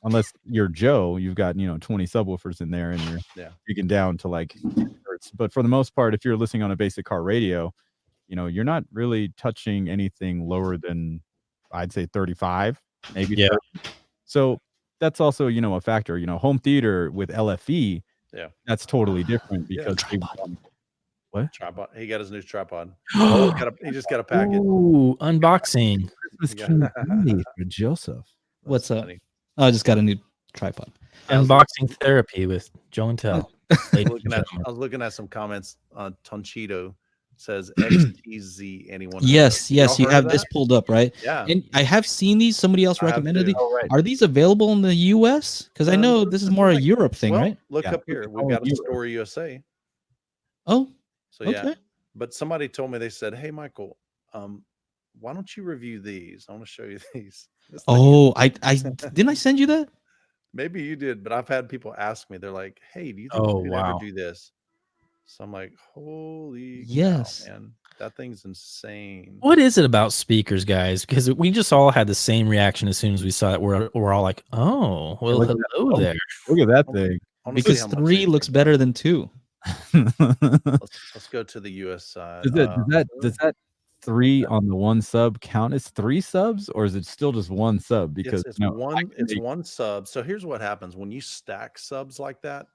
unless you're Joe, you've got 20 subwoofers in there and you're digging down to like 10 hertz. But for the most part, if you're listening on a basic car radio, you're not really touching anything lower than, I'd say, 35, maybe 30. So that's also a factor. Home theater with LFE, that's totally different because what? Tripod. He got his new tripod. He just got a packet. Ooh, unboxing. Christmas candy for Joseph. What's up? Oh, I just got a new tripod. Unboxing therapy with Joe and Tell. I was looking at some comments on Tonchito. Says XTZ. Anyone? Yes, you heard have of this that? pulled up, right? Yeah. And I have seen these. Somebody else recommended these. Oh, right. Are these available in the US? Because I know this is more a Europe thing, Well, right? look Yeah. up here. We've got a Story USA. Oh, So okay. yeah. But somebody told me, they said, "Hey, Michael, why don't you review these? I want to show you these." Oh, I didn't I send you that? Maybe you did, but I've had people ask me. They're like, "Hey, do you think Oh, you could wow. ever do this?" So I'm like, "Holy Yes. cow, man, that thing's insane." What is it about speakers, guys? Because we just all had the same reaction as soon as we saw it. We're all like, oh, well, look at hello there. Look at that thing. I wanna see Because how much 3 these looks things better are. than 2. Let's go to the US side. Does that 3 on the one sub count as 3 subs, or is it still just one sub? Because It's one sub. So here's what happens when you stack subs like that.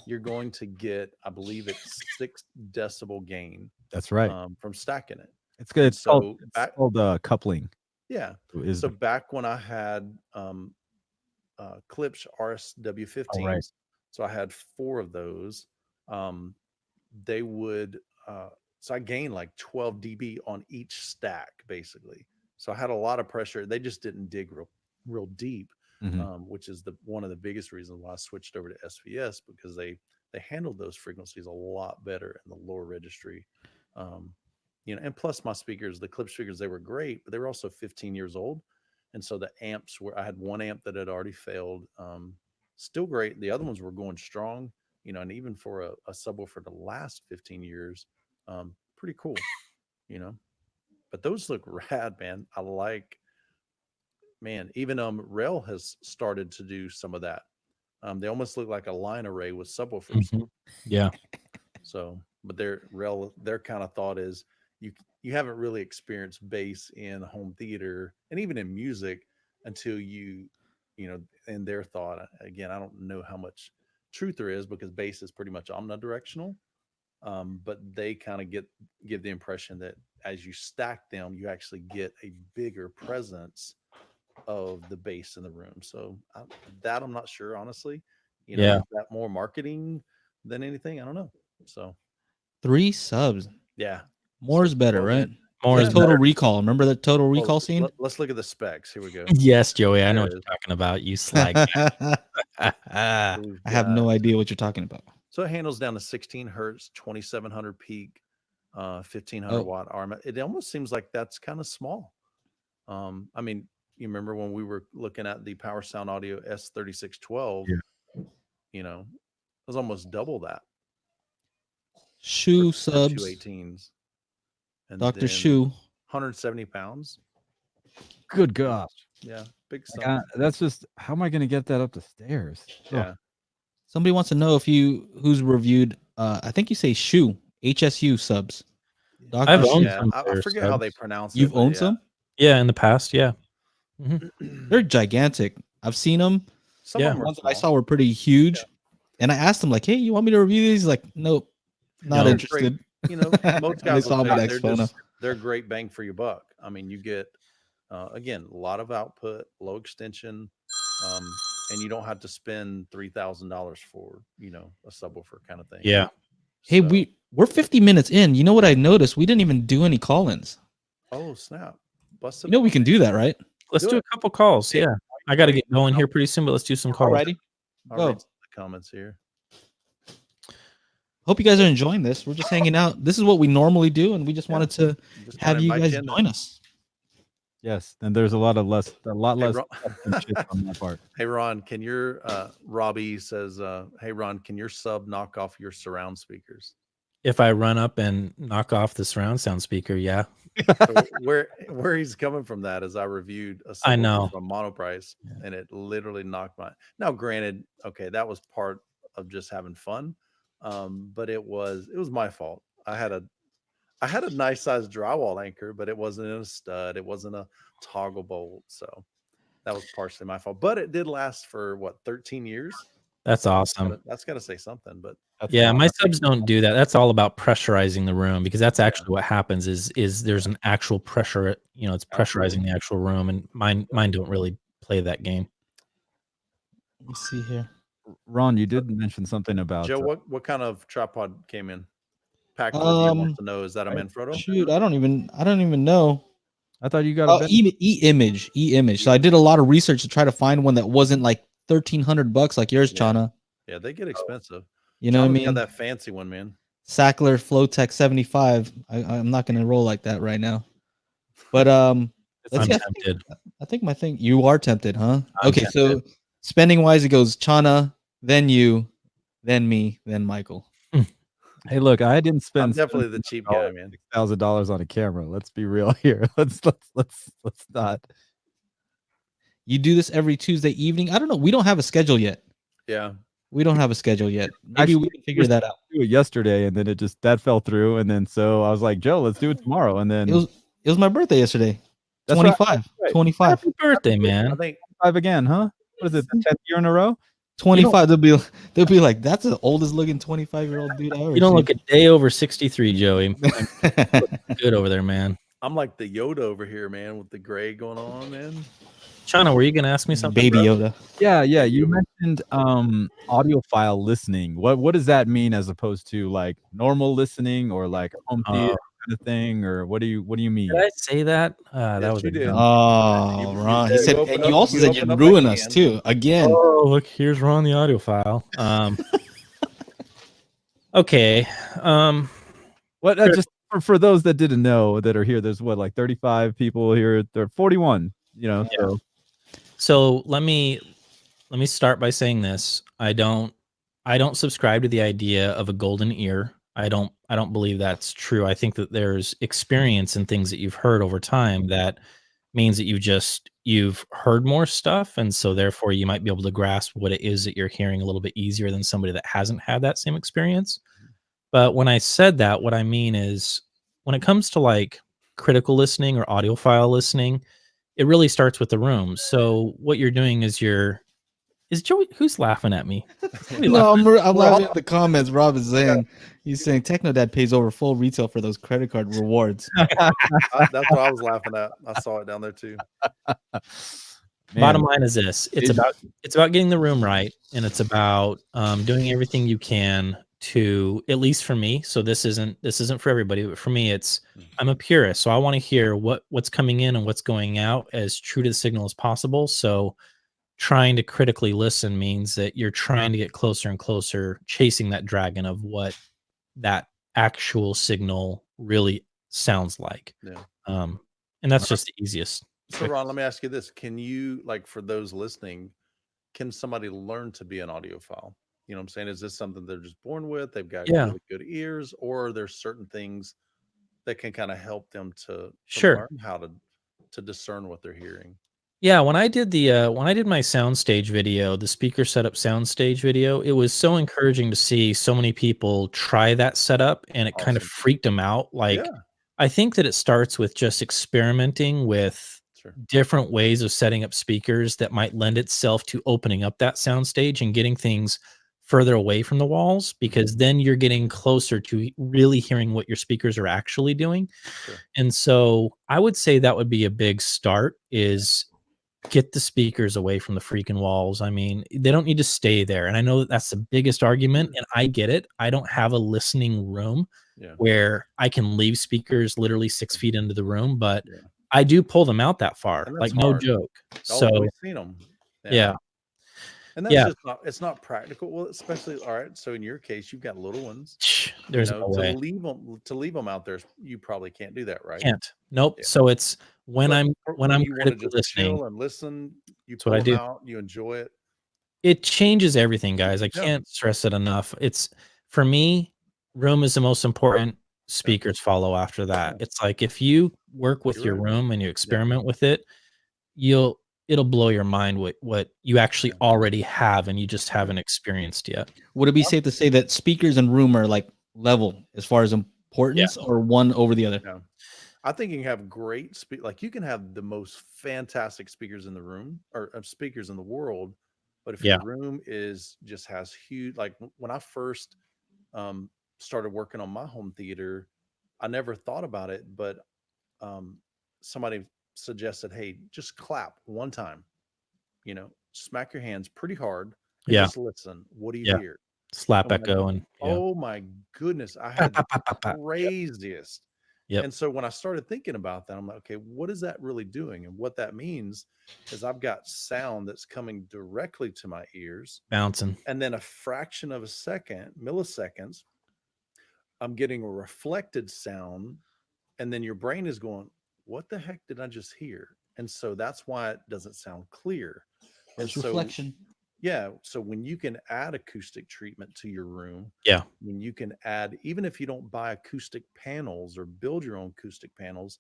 You're going to get, I believe it's 6 decibel gain. That's right. From stacking it. It's good. It's So called coupling. Yeah. Is So back when I had Klipsch RSW15s, right. so I had 4 of those. They would so I gained like 12 dB on each stack, basically. So I had a lot of pressure. They just didn't dig real deep, which is one of the biggest reasons why I switched over to SVS, because they handled those frequencies a lot better in the lower registry. And plus my speakers, the Klipsch speakers, they were great, but they were also 15 years old. And so the amps I had one amp that had already failed, still great. The other ones were going strong, and even for a subwoofer to last 15 years, pretty cool, but those look rad, man. I like, man, even Rail has started to do some of that. They almost look like a line array with subwoofers. Yeah. So, but their kind of thought is you haven't really experienced bass in home theater and even in music until in their thought, again, I don't know how much truth there is, because bass is pretty much omnidirectional. But they kind of give the impression that as you stack them, you actually get a bigger presence of the bass in the room. So that I'm not sure, honestly. Is that more marketing than anything? I don't know. So 3 subs. yeah, More is better, right? More Like is Total better. Recall. Remember the Total Recall scene? Let's look at the specs. Here we go. Yes, Joey, I know There what it you're is. talking about. You slag. I have no idea what you're talking about. So it handles down to 16 hertz, 2700 peak, 1500 watt arm. It almost seems like that's kind of small. I mean, you remember when we were looking at the Power Sound Audio S3612? It was almost double that. Shoe for subs. 218s. And Dr. then Shoe. 170 pounds. Good gosh. Yeah, big Like, stuff. that's just how am I going to get that up the stairs? Yeah. Somebody wants to know if who's reviewed. I think you say Shu HSU subs. Dr. I've Shu. owned Yeah, some I their forget how they subs. pronounce You've it. But owned yeah. some? Yeah, in the past, yeah. They're gigantic. I've seen them. Some of them are Ones that I small. saw were pretty huge. Yeah. And I asked him, like, hey, you want me to review these? He's like, nope, not No. interested. You know, most And they guys saw will them say at Expo. they're great bang for your buck. I mean, you get again a lot of output, low extension, and you don't have to spend $3,000 for a subwoofer kind of thing. Yeah. Hey, So- we're 50 minutes in. You know what I noticed? We didn't even do any call-ins. Oh snap! Busted. You know we can do that, right? Let's Do do it. a couple calls. Yeah. I got to get going here pretty soon, but let's do some calls. Alrighty. I'll Go. read some of the comments here. Hope you guys are enjoying this. We're just hanging out. This is what we normally do, and we just wanted to Just have kinda you invite guys in. join us. Yes, and there's a lot less Ron- shit on my part. Hey Ron, can your Robbie says, hey Ron, can your sub knock off your surround speakers? If I run up and knock off the surround sound speaker, yeah. So where he's coming from that is I reviewed a I subwoofer know. from Monoprice and it literally knocked my now granted, okay, that was part of just having fun. But it was my fault. I had a nice sized drywall anchor, but it wasn't in a stud, it wasn't a toggle bolt. So that was partially my fault. But it did last for what 13 years. That's awesome. That's gotta say something, but That's Yeah, a lot. my subs don't do that. That's all about pressurizing the room because that's actually what happens is there's an actual pressure, it's pressurizing the actual room, and mine don't really play that game. Let me see here. Ron, you did mention something about Joe, what kind of tripod came in? Pack review wants to know, is that a Manfrotto? Shoot, I don't even know. I thought you got a e-image. So I did a lot of research to try to find one that wasn't like $1,300 like yours, Yeah. Chana. Yeah, they get expensive. You know what I Chana's mean? got that fancy one, man. Sackler Flowtech 75. I'm not gonna roll like that right now. But I'm let's see, tempted. I think my thing. You are tempted, huh? I'm Okay, so spending wise, it goes Chana, then you, then me, then Michael. Hey, look, I didn't I'm spend definitely the cheap guy, man. $6,000 on a camera. Let's be real here. Let's not. You do this every Tuesday evening. I don't know. We don't have a schedule yet. Yeah. We don't have a schedule yet. Maybe Actually, we can figure that out. Do it yesterday, and then that fell through, and then so I was like, Joe, let's do it tomorrow, and then It was my birthday yesterday. That's 25. right. 25. Happy birthday, man. I think 5 again, huh? What is it? The 10th year in a row? 25. They'll be like, that's the oldest looking 25-year-old dude I ever You don't seen. look a day over 63, Joey. Good over there, man. I'm like the Yoda over here, man, with the gray going on, man. Chana, were you gonna ask me something? Baby bro? Yoda. Yeah. You mentioned audiophile listening. What does that mean as opposed to like normal listening or like home theater kind of thing, or what do you mean? Did I say that? That Yes, was you a did. dumb- Oh, Ron. He you said, open and up- you also you said open you'd up ruin that us can. too. Again. Oh, look, here's Ron the audiophile. Okay. What just for those that didn't know that are here, there's what, like 35 people here. There are 41. Yeah. So let me start by saying this. I don't subscribe to the idea of a golden ear. I don't believe that's true. I think that there's experience in things that you've heard over time that means that you've heard more stuff, and so therefore you might be able to grasp what it is that you're hearing a little bit easier than somebody that hasn't had that same experience. But when I said that, what I mean is when it comes to like critical listening or audiophile listening, it really starts with the room. So what you're doing is is Joey, who's laughing at me? No, I'm laughing at the comments. Rob is saying, he's saying Technodad pays over full retail for those credit card rewards. That's what I was laughing at. I saw it down there too. Bottom line is this: it's about getting the room right, and it's about doing everything you can to, at least for me. So this isn't for everybody, but for me, I'm a purist, so I want to hear what's coming in and what's going out as true to the signal as possible. So trying to critically listen means that you're trying to get closer and closer, chasing that dragon of what that actual signal really sounds like. Yeah. And that's just the easiest. So Ron, let me ask you this. Can you, like, for those listening, can somebody learn to be an audiophile? You know what I'm saying? Is this something they're just born with? They've got really good ears, or are there certain things that can kind of help them to Sure. learn how to discern what they're hearing? Yeah, when I did my soundstage video, the speaker setup soundstage video, it was so encouraging to see so many people try that setup, and it kind of Awesome. freaked them out. Like, Yeah. I think that it starts with just experimenting with Sure. different ways of setting up speakers that might lend itself to opening up that soundstage and getting things further away from the walls, because then you're getting closer to really hearing what your speakers are actually doing. Sure. And so I would say that would be a big start, is get the speakers away from the freaking walls. I mean, they don't need to stay there. And I know that that's the biggest argument, and I get it. I don't have a listening room Yeah. where I can leave speakers literally 6 feet into the room, but Yeah. I do pull them out that far, And like that's no hard. joke. Oh, So we've seen them. yeah, And that's yeah, just not, it's not practical. Well, especially, all right. So in your case, you've got little ones, there's you know, no way. to leave them out there, you probably can't do that, right? Can't. Nope. Yeah. So it's when But I'm when you want to critically just listening, chill and listen, you that's what pull I them do. out, you enjoy it. It changes everything, guys. I Yeah. can't stress it enough. It's, for me, room is the most important. Speakers follow after that. Yeah. It's like, if you work with You're your right. room and you experiment with it, it'll blow your mind what you actually already have and you just haven't experienced yet. Would it be safe to say that speakers and room are like level as far as importance, or one over the other? Yeah. I think you can have great like you can have the most fantastic speakers in the room, or speakers in the world, but if Yeah. your room just has huge, like when I first started working on my home theater, I never thought about it, but somebody suggested, hey, just clap one time, you know, smack your hands pretty hard and Yeah. just listen. What do you Yeah. hear? Slap And when I echo did, and yeah. oh my goodness, I Pa, had pa, the pa, pa, pa. Yep. craziest. Yep. And so when I started thinking about that, I'm like, okay, what is that really doing? And what that means is I've got sound that's coming directly to my ears, Bouncing. and then a fraction of a second, milliseconds, I'm getting a reflected sound, and then your brain is going, what the heck did I just hear? And so that's why it doesn't sound clear. And It's so reflection. yeah, so when you can add acoustic treatment to your room, Yeah. when you can add, even if you don't buy acoustic panels or build your own acoustic panels,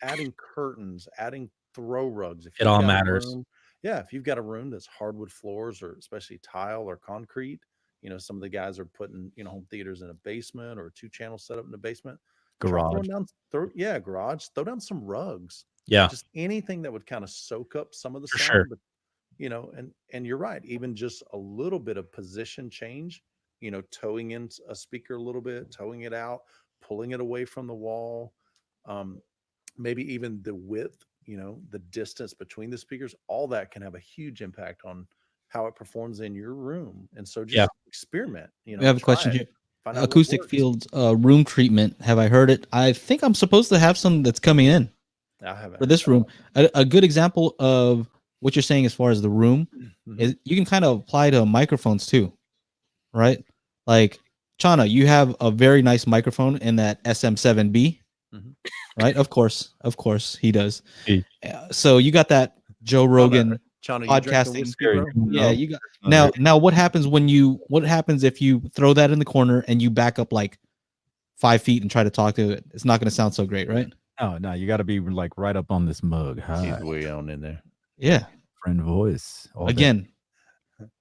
adding curtains, adding throw rugs. If It you've all got a matters. room, yeah, if you've got a room that's hardwood floors, or especially tile or concrete, you know, some of the guys are putting, you know, home theaters in a basement or a 2-channel setup in the basement. Try Garage. garage, throw down some rugs. Yeah. Just anything that would kind of soak up some of the For sound. sure. But you know, and you're right, even just a little bit of position change, you know, towing in a speaker a little bit, towing it out, pulling it away from the wall, maybe even the width, you know, the distance between the speakers, all that can have a huge impact on how it performs in your room. And so just experiment, you know. We have a try question it, here. find out what Acoustic works. Fields room treatment. Have I heard it? I think I'm supposed to have some that's coming in I haven't for this room. A good example of what you're saying as far as the room is you can kind of apply to microphones too, right? Like Chana, you have a very nice microphone in that SM7B, right? Of course he does. So you got that Joe Rogan Chana, podcasting. Yeah, you got now. What happens if you throw that in the corner and you back up like 5 feet and try to talk to it? It's not going to sound so great, right? No, you got to be like right up on this mug. He's way on in there. Yeah. Friend voice. Again,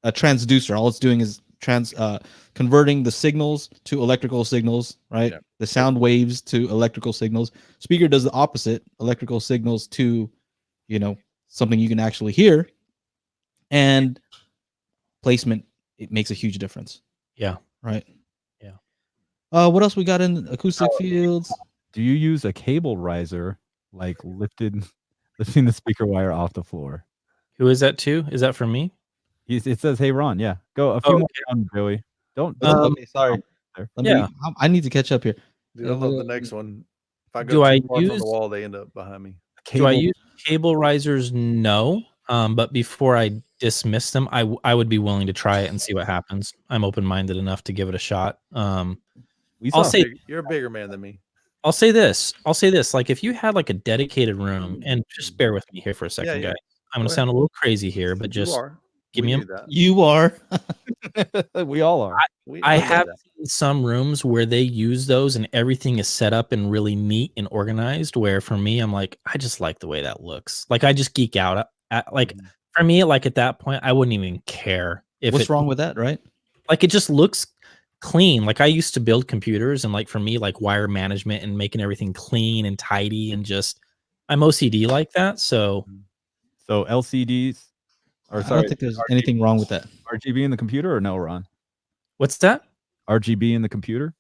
a transducer. All it's doing is converting the signals to electrical signals, right? Yeah. The sound waves to electrical signals. Speaker does the opposite, electrical signals to, you know, something you can actually hear. And placement, it makes a huge difference. Yeah. Right. Yeah. What else we got in acoustic fields? Do you use a cable riser, like lifting the speaker wire off the floor? Who is that to? Is that for me? It says, "Hey Ron, yeah, go a few more down, Joey. Don't." Okay, sorry. I need to catch up here. Dude, I love the next one. If I go too far from the wall, they end up behind me. Do I use cable risers? No. But before I dismiss them, I would be willing to try it and see what happens. I'm open-minded enough to give it a shot. I'll say you're a bigger man than me. I'll say this. Like, if you had like a dedicated room, and just bear with me here for a second, guys. I'm gonna sound a little crazy here, but just Give me We a do that. You are. We all are. I love have that. seen some rooms where they use those and everything is set up and really neat and organized. Where for me, I'm like, I just like the way that looks. Like I just geek out. Like Mhm. for me, like at that point, I wouldn't even care if What's wrong with that, right? Like it just looks clean. Like I used to build computers, and like for me, like wire management and making everything clean and tidy and just I'm OCD like that. So So LCDs, or I sorry, don't think there's anything wrong with that. RGB in the computer, or no, Ron? what's that? RGB in the computer?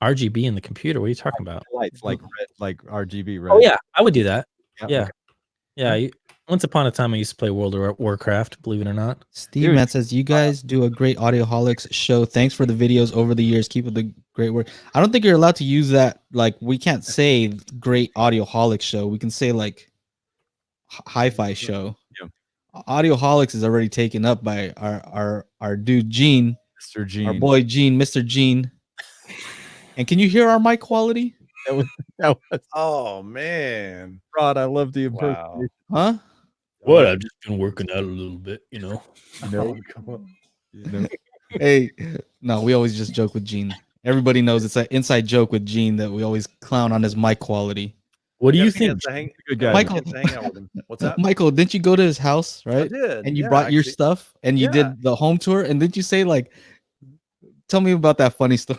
RGB in the computer. What are you talking about? Lights like red, like RGB red. Oh yeah, I would do that. Yeah. okay. Yeah. Once upon a time, I used to play World of Warcraft. Believe it or not. Steve Dude. Matt says, you guys do a great Audioholics show. Thanks for the videos over the years. Keep up the great work. I don't think you're allowed to use that. Like, we can't say great Audioholics show. We can say like HiFi show. Yeah. Audioholics is already taken up by our dude Gene, Mr. Gene. our boy Gene, Mr. Gene. And can you hear our mic quality? That was Oh man. Rod. I love the Wow. impersonation. Huh? What? I've just been working out a little bit, you know. Oh, come on. Hey, no, we always just joke with Gene. Everybody knows it's an inside joke with Gene that we always clown on his mic quality. What do Got you a think? chance to hang, Good got guy. a Michael- chance to hang out with him. What's that? Michael, didn't you go to his house, I right? did. And you yeah, brought your actually. stuff and you Yeah. did the home tour. And didn't you say, like, tell me about that funny story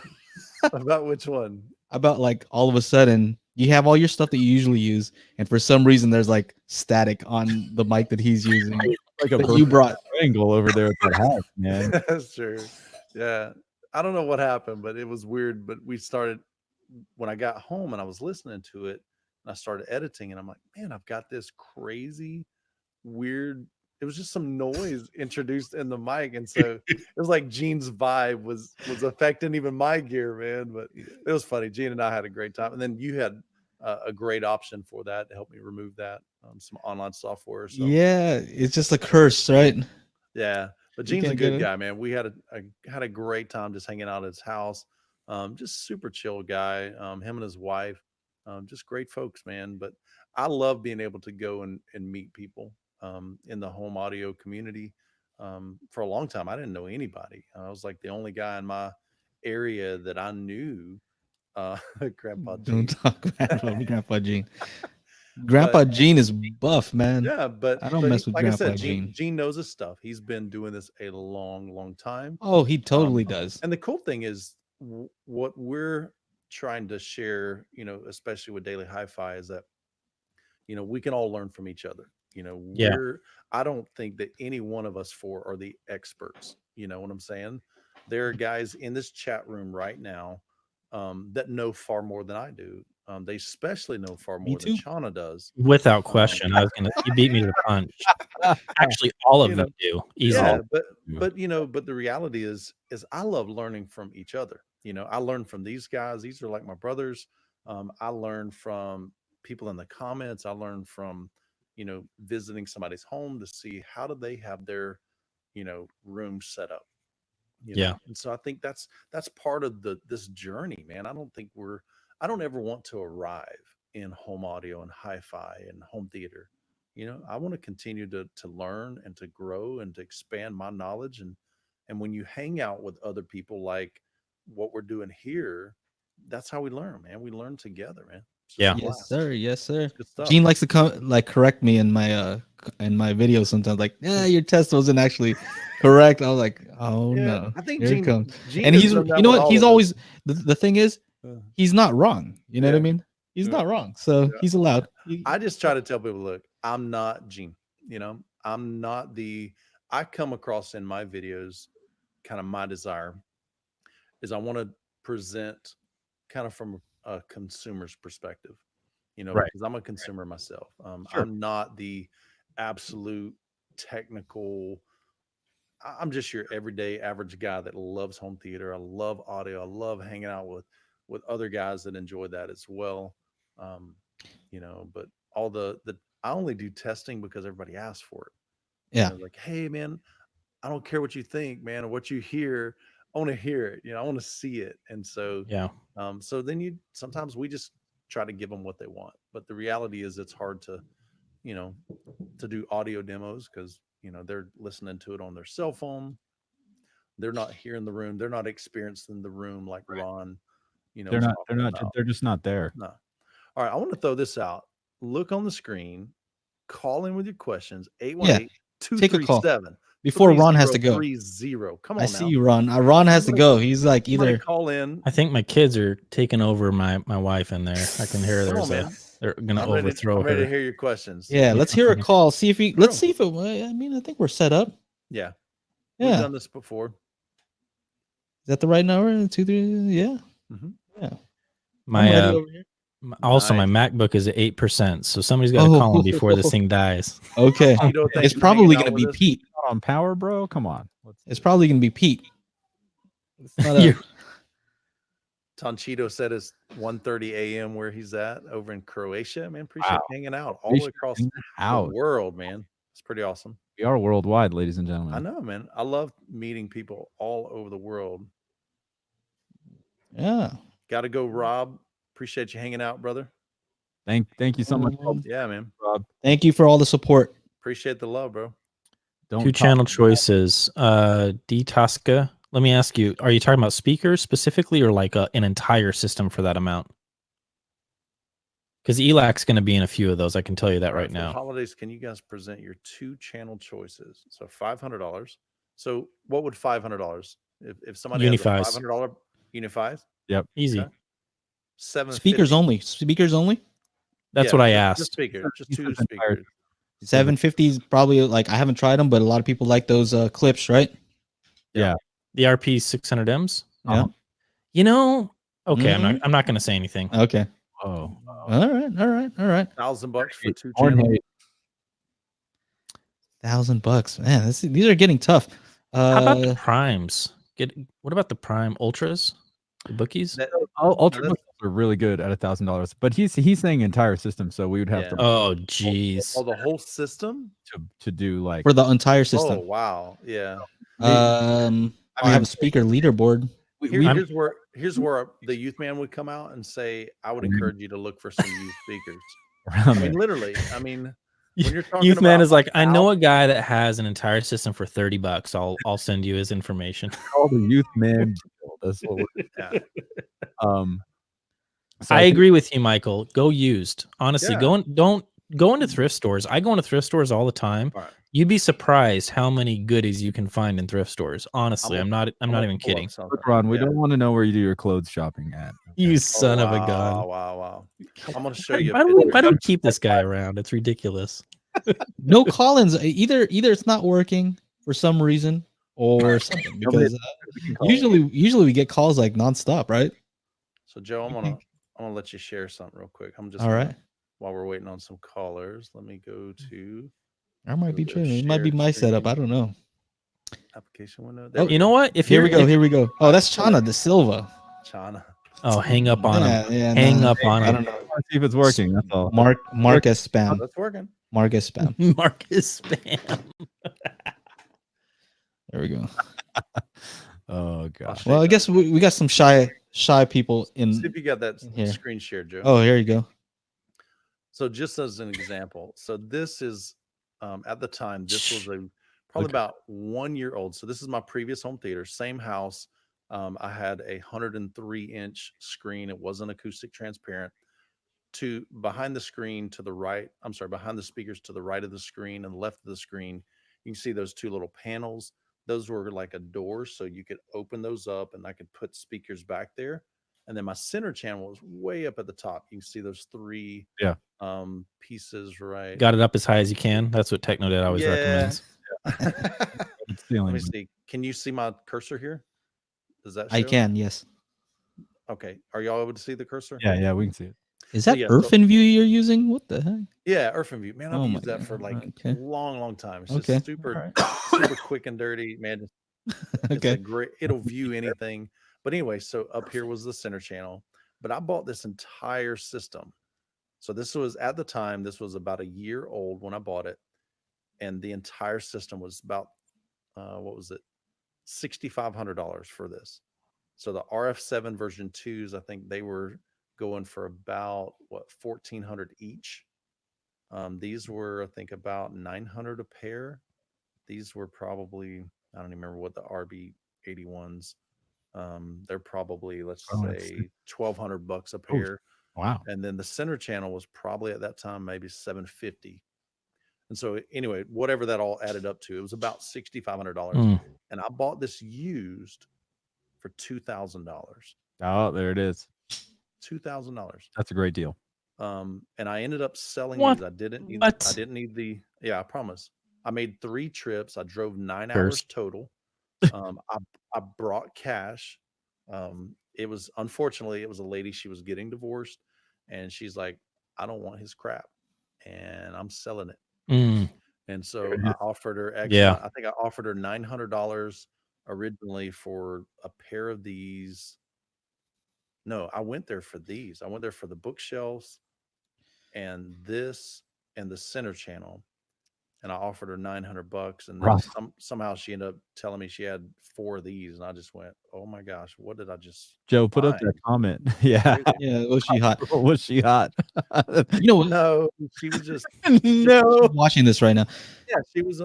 About which one? about like all of a sudden you have all your stuff that you usually use, and for some reason there's like static on the mic that he's using Like a that you brought. triangle over there at that house, man. That's true. Yeah. I don't know what happened, but it was weird. But we started when I got home and I was listening to it and I started editing, and I'm like, man, I've got this crazy, weird. It was just some noise introduced in the mic. And so it was like Gene's vibe was affecting even my gear, man. But it was funny. Gene and I had a great time. And then you had a great option for that to help me remove that, some online software. So Yeah, it's just a curse, right? yeah, but You Gene's a can't get good it. guy, man. We had a great time just hanging out at his house. Just super chill guy. Him and his wife, just great folks, man. But I love being able to go and meet people in the home audio community. For a long time, I didn't know anybody. I was like the only guy in my area that I knew. Grandpa Don't Gene. talk bad about Grandpa Gene. Grandpa Gene is buff, man. Yeah, but I don't but mess with like Grandpa I said, Gene. Gene knows his stuff. He's been doing this a long time. Oh, he totally does. And the cool thing is what we're trying to share, especially with Daily Hi-Fi, is that, we can all learn from each other. Yeah. I don't think that any one of us four are the experts. You know what I'm saying? There are guys in this chat room right now that know far more than I do. They especially know far Me more than too. Shauna does. Without question, you beat me to the punch. Actually, all of them do easily. Yeah, but the reality is I love learning from each other. I learn from these guys. These are like my brothers. I learn from people in the comments. I learn from, visiting somebody's home to see how do they have their, room set up. Yeah. And so I think that's part of this journey, man. I don't ever want to arrive in home audio and hi-fi and home theater. I want to continue to learn and to grow and to expand my knowledge. And when you hang out with other people like what we're doing here, that's how we learn, man. We learn together, man. It's just Yeah. a Yes, blast. sir. Yes, sir. It's good stuff. Gene likes to correct me in my videos sometimes. Like, yeah, your test wasn't actually correct. I was like, oh Yeah, no, I think here it Gene, comes. Gene And has he's, done that you know with what? all He's of us. always the thing is, Uh, he's not wrong. You know what I Yeah. mean? He's Yeah. not wrong. So Yeah. he's allowed. I just try to tell people, look, I'm not Gene. I'm not I come across in my videos, kind of my desire is I want to present kind of from a consumer's perspective, Right. because I'm a consumer myself. Sure. I'm not the absolute technical. I'm just your everyday average guy that loves home theater. I love audio. I love hanging out with other guys that enjoy that as well. Um, but all the I only do testing because everybody asks for it. Yeah. Like, hey man, I don't care what you think, man, or what you hear. I want to hear it. I want to see it. And so, Yeah. so then sometimes we just try to give them what they want. But the reality is it's hard to, to do audio demos because you know, they're listening to it on their cell phone. They're not here in the room. They're not experiencing the room like Ron, you know, They're was not. talking about. They're just not there. No. All right. I want to throw this out. Look on the screen. Call in with your questions. 818-237. Before Ron has to go. 3030. Come on, I see you, Ron. Ron has to go. He's like Somebody either call in. I think my kids are taking over my wife in there. I can hear Come on, there's man. they're gonna I'm ready overthrow to her. hear your questions. Yeah, let's hear a call. See if we True. let's see if it. I mean, I think we're set up. Yeah. Yeah. We've done this before. Is that the right number? 2, 3. Yeah. Mhm. Yeah. My over here. also Nice. my MacBook is at 8%, so somebody's got to call him before this thing dies. Okay. Cheeto, thanks It's for probably hanging out gonna be with us. Pete. Not on power, bro. Come on. It's probably gonna be Pete. It's not You- Tonchito said it's 1:30 a.m. where he's at over in Croatia. Man, appreciate Wow. hanging out all the way across the out. world, man. It's pretty awesome. We are worldwide, ladies and gentlemen. I know, man. I love meeting people all over the world. Yeah. Got to go, Rob. Appreciate you hanging out, brother. Thank you so much, Yeah, man. Rob. Thank you for all the support. Appreciate the love, bro. Don't Two talk channel about- choices. D-Tasca. Let me ask you, are you talking about speakers specifically or like an entire system for that amount? Because ELAC's going to be in a few of those. I can tell you that All right for now. holidays, can you guys present your 2 channel choices? So $500. So what would $500 if somebody Unifies. has a $500 unifies? Easy. Okay. 750. Speakers only. Speakers only. That's Yeah, what I just asked. speakers, just 2 Just entire- speakers. 750 is probably like I haven't tried them, but a lot of people like those Klipsch, right? Yeah. The RP 600Ms. Yeah. You know, okay, Mhm. I'm not going to say anything. Okay. Oh, All right. $1,000 for 2 Horn channels. hate. $1,000, man. These are getting tough. How about the primes? What about the prime ultras? The bookies? Ultra that's- books are really good at $1,000, but he's saying entire system, so we would have Yeah. to Oh, jeez. Oh, the whole system? to do like for the entire Oh, system. wow. Yeah. I have a speaker leaderboard. Here's where the youth man would come out and say, I would encourage you to look for some youth speakers. around I there. mean, literally. I mean, when you're talking Youth man about is like, I know how- a guy that has an entire system for $30. I'll send you his information. All the youth man. That's what we're Yeah. so I think- agree with you, Michael. Go used. Honestly, Yeah. don't go into thrift stores. I go into thrift stores all the time. All right. You'd be surprised how many goodies you can find in thrift stores. Honestly, I'm not even kidding. Look, Ron, we Yeah. don't want to know where you do your clothes shopping at. You Oh, son of a gun. Wow. I'm going to show you. Why do we keep this guy around? It's ridiculous. No call-ins. Either it's not working for some reason or something. Because usually we get calls like nonstop, right? So, Joe, I'm gonna let you share something real quick. I'm just All gonna- right. While we're waiting on some callers, let me go to I might be Go tripping. It might be share my setup. screen. I don't know. application window. Oh, we You go. know what? If Here you're we go. Oh, that's Chana De Silva. China. Oh, hang up on him. Yeah, Hang nah, up on I him. don't know. Let's see if it's working. That's all. Mark as Oh, spam. that's working. Mark as spam. Marcus spam. There we go. Oh gosh. Well, I guess we got some shy people in. See if you got that in here. screen shared, Joe. Oh, here you go. So just as an example, so this is at the time this was probably Okay. about 1 year old. So this is my previous home theater, same house. I had a 103-inch screen. It wasn't acoustic transparent. To behind the screen to the right, I'm sorry, behind the speakers to the right of the screen and the left of the screen, you can see those two little panels. Those were like a door, so you could open those up and I could put speakers back there. And then my center channel was way up at the top. You can see those three pieces, right? Got it up as high as you can. That's what TechnoDad always recommends. It's Let ceiling. me see. Can you see my cursor here? Does that show? I can. Yes. Okay. Are y'all able to see the cursor? Yeah, we can see it. Is that yeah, so- Earthenview you're using? What the heck? Yeah, Earthenview. Man, I've Oh my used that for God. like Okay. long time. It's Okay. just super, Alright. super quick and dirty, man. It's Okay. a great, it'll view anything. But anyway, so up here was the center channel, but I bought this entire system. So this was at the time, this was about a year old when I bought it. And the entire system was about, what was it? $6,500 for this. So the RF7 version 2s, I think they were going for about what, 1,400 each. These were, I think, about 900 a pair. these were probably, I don't even remember what the RB81s. They're probably, let's say $1,200 a pair. Wow. And then the center channel was probably at that time maybe $750. And so anyway, whatever that all added up to, it was about $6,500. And I bought this used for $2,000. Oh, there it is. $2,000. That's a great deal. And I ended up selling What? these. I didn't What? need the, yeah, I promise. I made 3 trips. I drove 9 hours total. I brought cash. It was, unfortunately, it was a lady, she was getting divorced, and she's like, I don't want his crap, and I'm selling it. And so I offered her I think I offered her $900 originally for a pair of these. No, I went there for these. I went there for the bookshelves and this and the center channel. And I offered her $900, and then somehow she ended up telling me she had 4 of these, and I just went, "Oh my gosh, what did I just?" Joe, put up that comment. Yeah, yeah. Was she hot? Was she hot? You know, no, she was just no. Watching this right now. Yeah, she was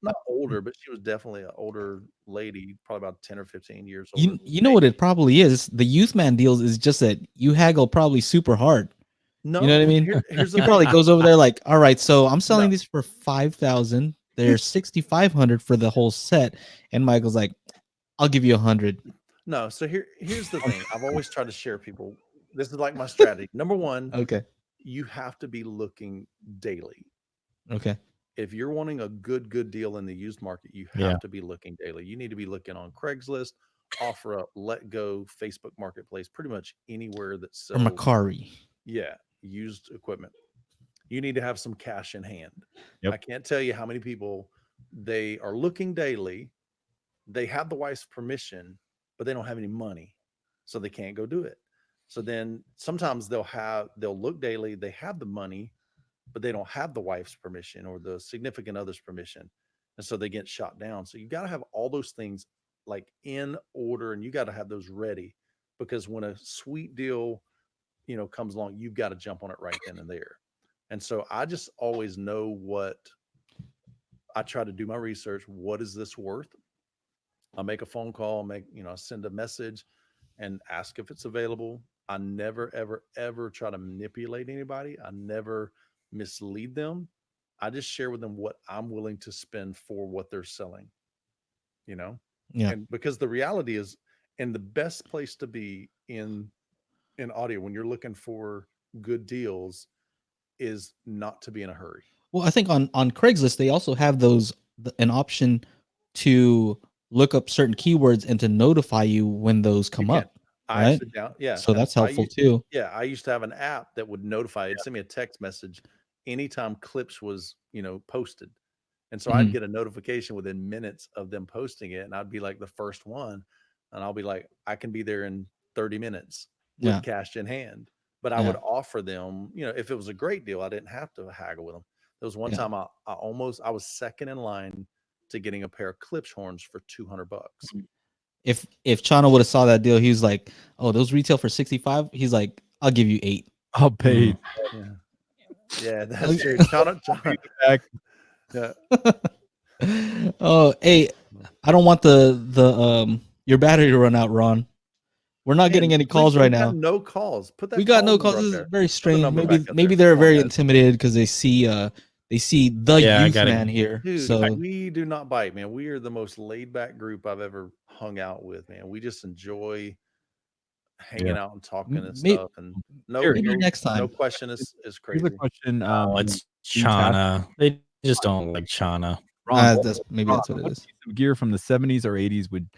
not older, but she was definitely an older lady, probably about 10 or 15 years old. You know what it probably is? The youth man deals is just that you haggle probably super hard. No, you know what I mean? Here's he probably goes over there like, all right, so I'm selling these for 5,000. They're 6,500 for the whole set, and Michael's like, I'll give you 100. No, so here's the thing. I've always tried to share people. This is like my strategy. Number one, okay, you have to be looking daily. Okay. If you're wanting a good deal in the used market, you have to be looking daily. You need to be looking on Craigslist, OfferUp, Let Go, Facebook Marketplace, pretty much anywhere that sells. Or Macari. Yeah, used equipment. You need to have some cash in hand. Yep. I can't tell you how many people, they are looking daily. They have the wife's permission, but they don't have any money, so they can't go do it. So then sometimes they'll look daily, they have the money, but they don't have the wife's permission or the significant other's permission. And so they get shot down. So you got to have all those things like in order, and you got to have those ready, because when a sweet deal, comes along, you've got to jump on it right then and there. And so I just always know I try to do my research. What is this worth? I'll make a phone call, send a message and ask if it's available. I never, ever, ever try to manipulate anybody. I never mislead them. I just share with them what I'm willing to spend for what they're selling, Yeah. And because the reality is, and the best place to be in audio when you're looking for good deals is not to be in a hurry. Well, I think on Craigslist, they also have an option to look up certain keywords and to notify you when those come up. Right? So that's helpful too. Yeah. I used to have an app that would notify, it'd send me a text message anytime Klipsch was, posted. And so I'd get a notification within minutes of them posting it. And I'd be like the first one, and I'll be like, I can be there in 30 minutes with cash in hand. But I would offer them, if it was a great deal, I didn't have to haggle with them. There was one time I was second in line to getting a pair of Klipsch horns for $200. If Chano would have saw that deal, he's like, "Oh, those retail for 65." He's like, "I'll give you 8. I'll pay." Yeah, that's true. Chano. Yeah. Oh, hey, I don't want the your battery to run out, Ron. We're not getting any calls right now. No calls. Put that. We got no calls. This is very strange. Maybe they're very intimidated because they see the youth man here. Dude, so we do not bite, man. We are the most laid back group I've ever hung out with, man. We just enjoy hanging out and talking and stuff. And next time. No question is crazy. Here's a question. It's Chana. They just don't like Chana. Maybe that's what it is. Some gear from the 70s or 80s would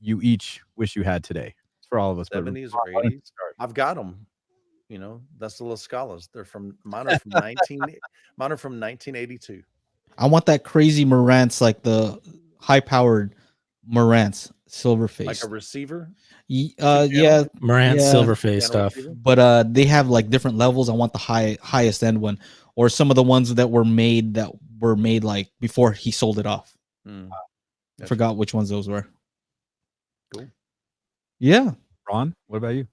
you each wish you had today? It's for all of us. 70s or 80s. I've got them. That's the La Scalas. They're mine are from 1982. I want that crazy Marantz, like the high-powered Marantz, silver face, like a receiver. Marantz silver face stuff. But they have like different levels. I want the highest end one, or some of the ones that were made like before he sold it off. I forgot which ones those were. Cool. Yeah. Ron, what about you?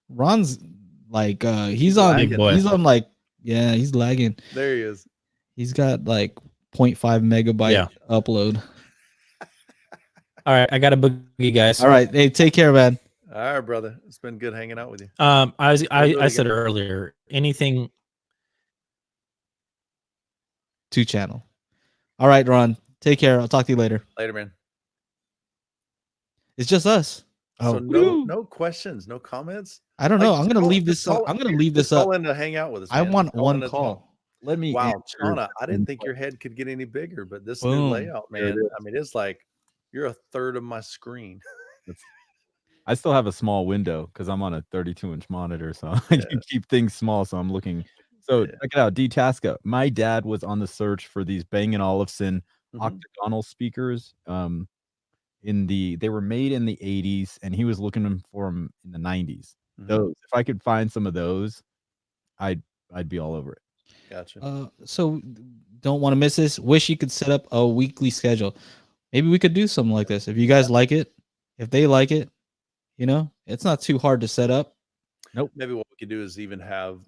Ron's like he's on like he's lagging. There he is. He's got like 0.5 megabyte upload. All right, I got a boogie, guys. All right, hey, take care, man. All right, brother. It's been good hanging out with you. I said earlier, anything 2-channel. All right, Ron. Take care. I'll talk to you later. Later, man. It's just us. So no questions, no comments. I don't know. I'm gonna leave this. I'm gonna leave this up. Call in to hang out with us. I man. want one call. Let me. Wow, Chana, I didn't think your head could get any bigger, but this new layout, man. I mean, it's like you're a third of my screen. I still have a small window because I'm on a 32-inch monitor, so I can keep things small. So I'm looking. So check it out, D-Tasca. My dad was on the search for these Bang & Olufsen octagonal speakers. They were made in the 80s, and he was looking for them in the 90s. Those, if I could find some of those, I'd be all over it. Gotcha. So don't want to miss this. Wish you could set up a weekly schedule. Maybe we could do something like this. If you guys like it, if they like it, you know, it's not too hard to set up. Nope. Maybe what we could do is even have,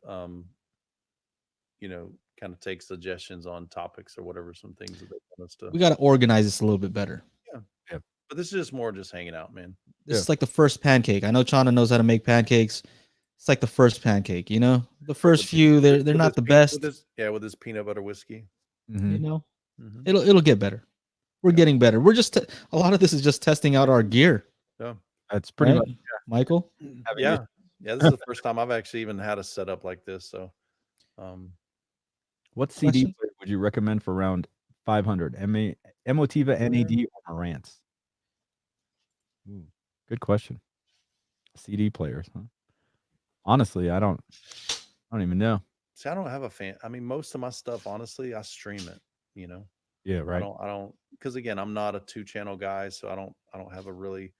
you know, kind of take suggestions on topics or whatever, some things that they want us to. We got to organize this a little bit better. Yeah. But this is just more just hanging out, man. This is like the first pancake. I know Chana knows how to make pancakes. It's like the first pancake, you know. The first few, they're not the best. With this peanut butter whiskey. You know, it'll get better. We're getting better. We're just a lot of this is just testing out our gear. Yeah, that's pretty much. Michael. Yeah. This is the first time I've actually even had a setup like this. So, what CD player would you recommend for around 500? Emotiva, NAD, or Marantz? Good question. CD players, huh? Honestly, I don't even know. See, I don't have a fan. I mean, most of my stuff, honestly, I stream it. You know. Yeah, right. I don't, because again, I'm not a 2-channel guy, so I don't have a really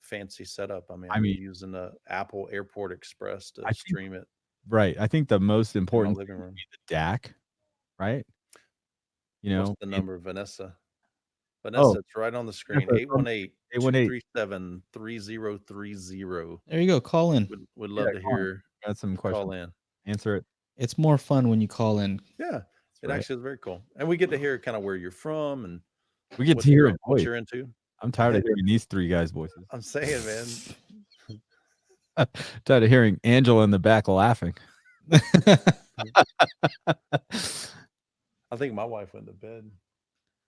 fancy setup. I mean, I'm using the Apple Airport Express to stream it. Right. I think the most important living room would be the DAC, right? You know, what's the number, Vanessa? Vanessa, it's right on the screen. 818-237-3030. There you go. Call in. Would love to hear. Got some questions. Call in. Answer it. It's more fun when you call in. Yeah, it actually is very cool, and we get to hear kind of where you're from, and we get to hear what you're into. I'm tired of hearing these three guys' voices. I'm saying, man. Tired of hearing Angela in the back laughing. I think my wife went to bed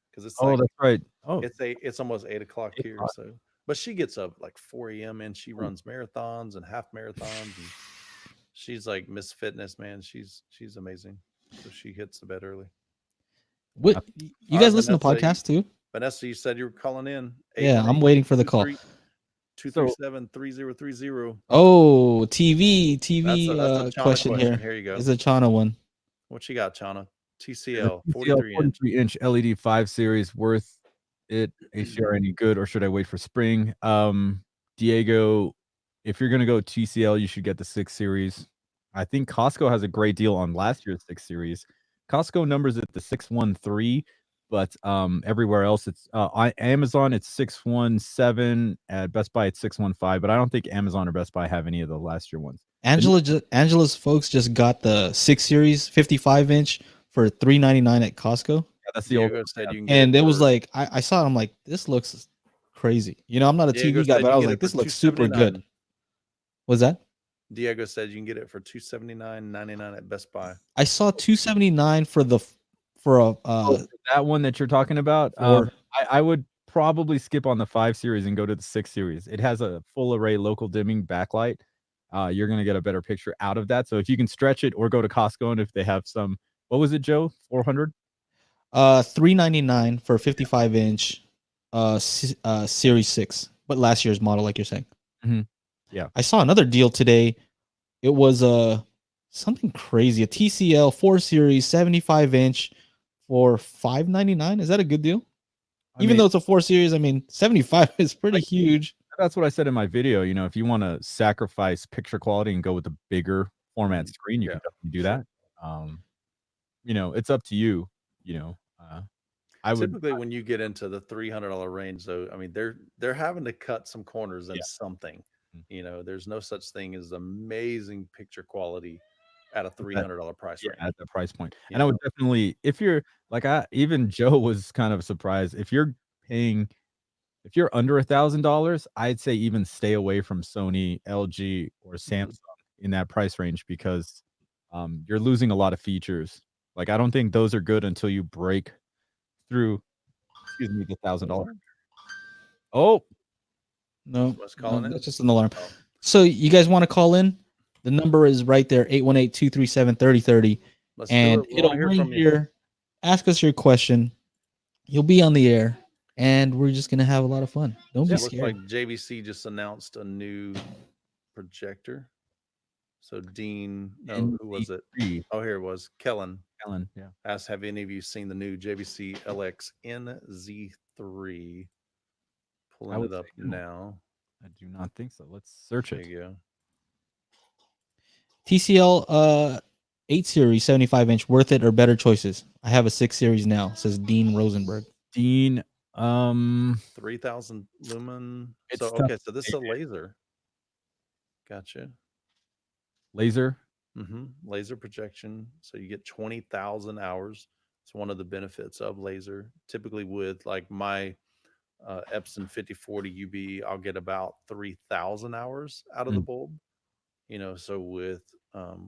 because it's that's right. Oh, it's almost 8 o'clock here. So, but she gets up like 4 a.m. and she runs marathons and half marathons. And she's like Miss Fitness, man. She's amazing. So she hits the bed early. What you guys listen to podcasts too? Vanessa, you said you were calling in. Yeah, I'm waiting for the call. 237-3030. Oh, TV that's a question here. Here you go. It's a Chana one. What you got, Chana? TCL 43-inch LED 5 series, worth it? HDR any good, or should I wait for spring? Diego, if you're gonna go TCL, you should get the 6 series. I think Costco has a great deal on last year's 6 series. Costco numbers it the 613, but everywhere else it's on Amazon it's 617, at Best Buy it's 615, but I don't think Amazon or Best Buy have any of the last year ones. Angela's folks just got the 6 series 55-inch for $399 at Costco. Yeah, that's the old and it was like I saw it, I'm like, this looks crazy. You know, I'm not a TV guy, but I was like, this looks super good. What's that? Diego said you can get it for $279.99 at Best Buy. I saw $279 for that one that you're talking about. I would probably skip on the 5 series and go to the 6 series. It has a full array local dimming backlight. You're gonna get a better picture out of that. So if you can stretch it, or go to Costco, and if they have some, what was it, Joe? 400? $399 for a 55-inch series 6, but last year's model, like you're saying. Yeah, I saw another deal today. It was something crazy, a TCL 4 series 75-inch for $599. Is that a good deal? Even though it's a 4 series, I mean, 75 is pretty huge. That's what I said in my video. You know, if you want to sacrifice picture quality and go with a bigger format screen, you can definitely do that. You know, it's up to you. You know, typically when you get into the $300 range, though, I mean, they're having to cut some corners in something. You know, there's no such thing as amazing picture quality at a $300 price range. At the price point. And I would definitely, if you're like, even Joe was kind of surprised. If you're under $1,000, I'd say even stay away from Sony, LG, or Samsung in that price range because you're losing a lot of features. Like, I don't think those are good until you break through, the $1,000. Oh, no, that's just an alarm. So you guys want to call in? The number is right there, 818-237-3030. And it'll ring here. Ask us your question. You'll be on the air, and we're just going to have a lot of fun. Don't be scared. Looks like JVC just announced a new projector. So Dean, who was it? Oh, here it was. Kellen, yeah. Asked, have any of you seen the new JVC LX NZ3? Pulling it up now. I do not think so. Let's search it. There you go. TCL 8 series 75-inch, worth it or better choices? I have a 6 series now, says Dean Rosenberg. Dean, 3,000 lumen. So this is a laser. Gotcha. Laser. Laser projection. So you get 20,000 hours. It's one of the benefits of laser. Typically with like my Epson 5040 UV, I'll get about 3,000 hours out of the bulb. So with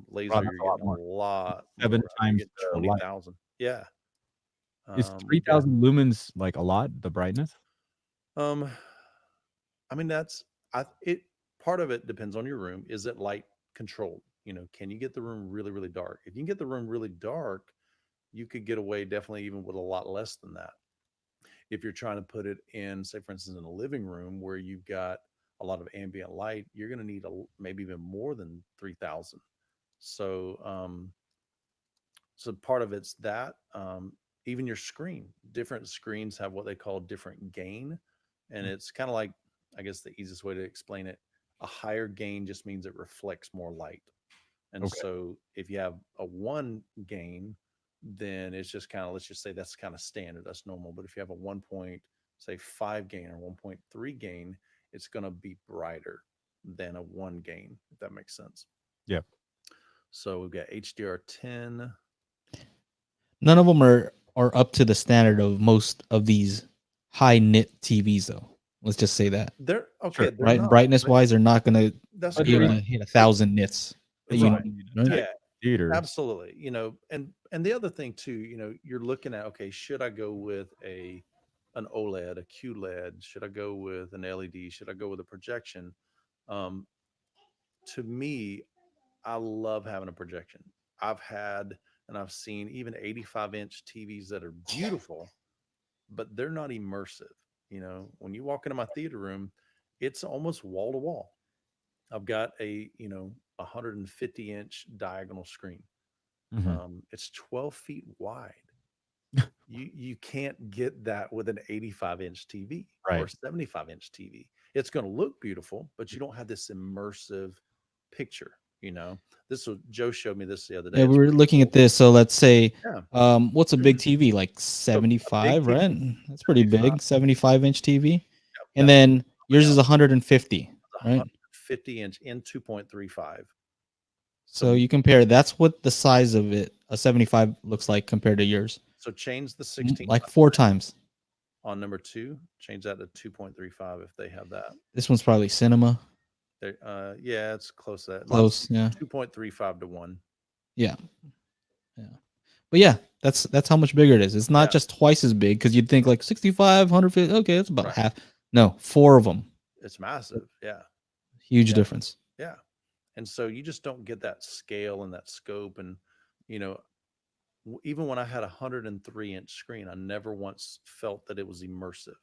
laser, you're getting a lot. 7 times 20,000. Yeah. Is 3,000 lumens like a lot? The brightness? I mean, part of it depends on your room. Is it light controlled? Can you get the room really, really dark? If you can get the room really dark, you could get away definitely even with a lot less than that. If you're trying to put it in, say, for instance, in a living room where you've got a lot of ambient light, you're going to need maybe even more than 3,000. So, so part of it's that. Even your screen, different screens have what they call different gain, and it's kind of like, I guess the easiest way to explain it, a higher gain just means it reflects more light. And so if you have a 1 gain, then it's just kind of, let's just say that's kind of standard, that's normal. But if you have a 1.5 gain or 1.3 gain, it's going to be brighter than a 1 gain, if that makes sense. Yeah. So we've got HDR10. None of them are up to the standard of most of these high nit TVs, though. Let's just say that. They're okay. Sure, right? Brightness wise, they're not going to be able to hit 1,000 nits. Right. Right? Yeah, absolutely. And the other thing too, you're looking at, okay, should I go with an OLED, a QLED? Should I go with an LED? Should I go with a projection? To me, I love having a projection. I've seen even 85-inch TVs that are beautiful, but they're not immersive. When you walk into my theater room, it's almost wall to wall. I've got a 150-inch diagonal screen. It's 12 feet wide. You can't get that with an 85-inch TV or 75-inch TV. It's going to look beautiful, but you don't have this immersive picture. Joe showed me this the other day. Yeah, we were looking at this. So let's say, what's a big TV? Like 75, right? That's pretty big. 75-inch TV. Yep, and then yours is 150, right? 50-inch in 2.35. So you compare. That's what the size of it, a 75 looks like compared to yours. So change the 16 like 4 times. On number 2, change that to 2.35 if they have that. This one's probably cinema. Yeah, it's close to that. Close, yeah. 2.35 to 1. Yeah. But yeah, that's how much bigger it is. It's not just twice as big, because you'd think like 65, 150. Okay, that's about half. No, 4 of them. It's massive. Yeah. Huge difference. Yeah. And so you just don't get that scale and that scope. And, even when I had a 103-inch screen, I never once felt that it was immersive.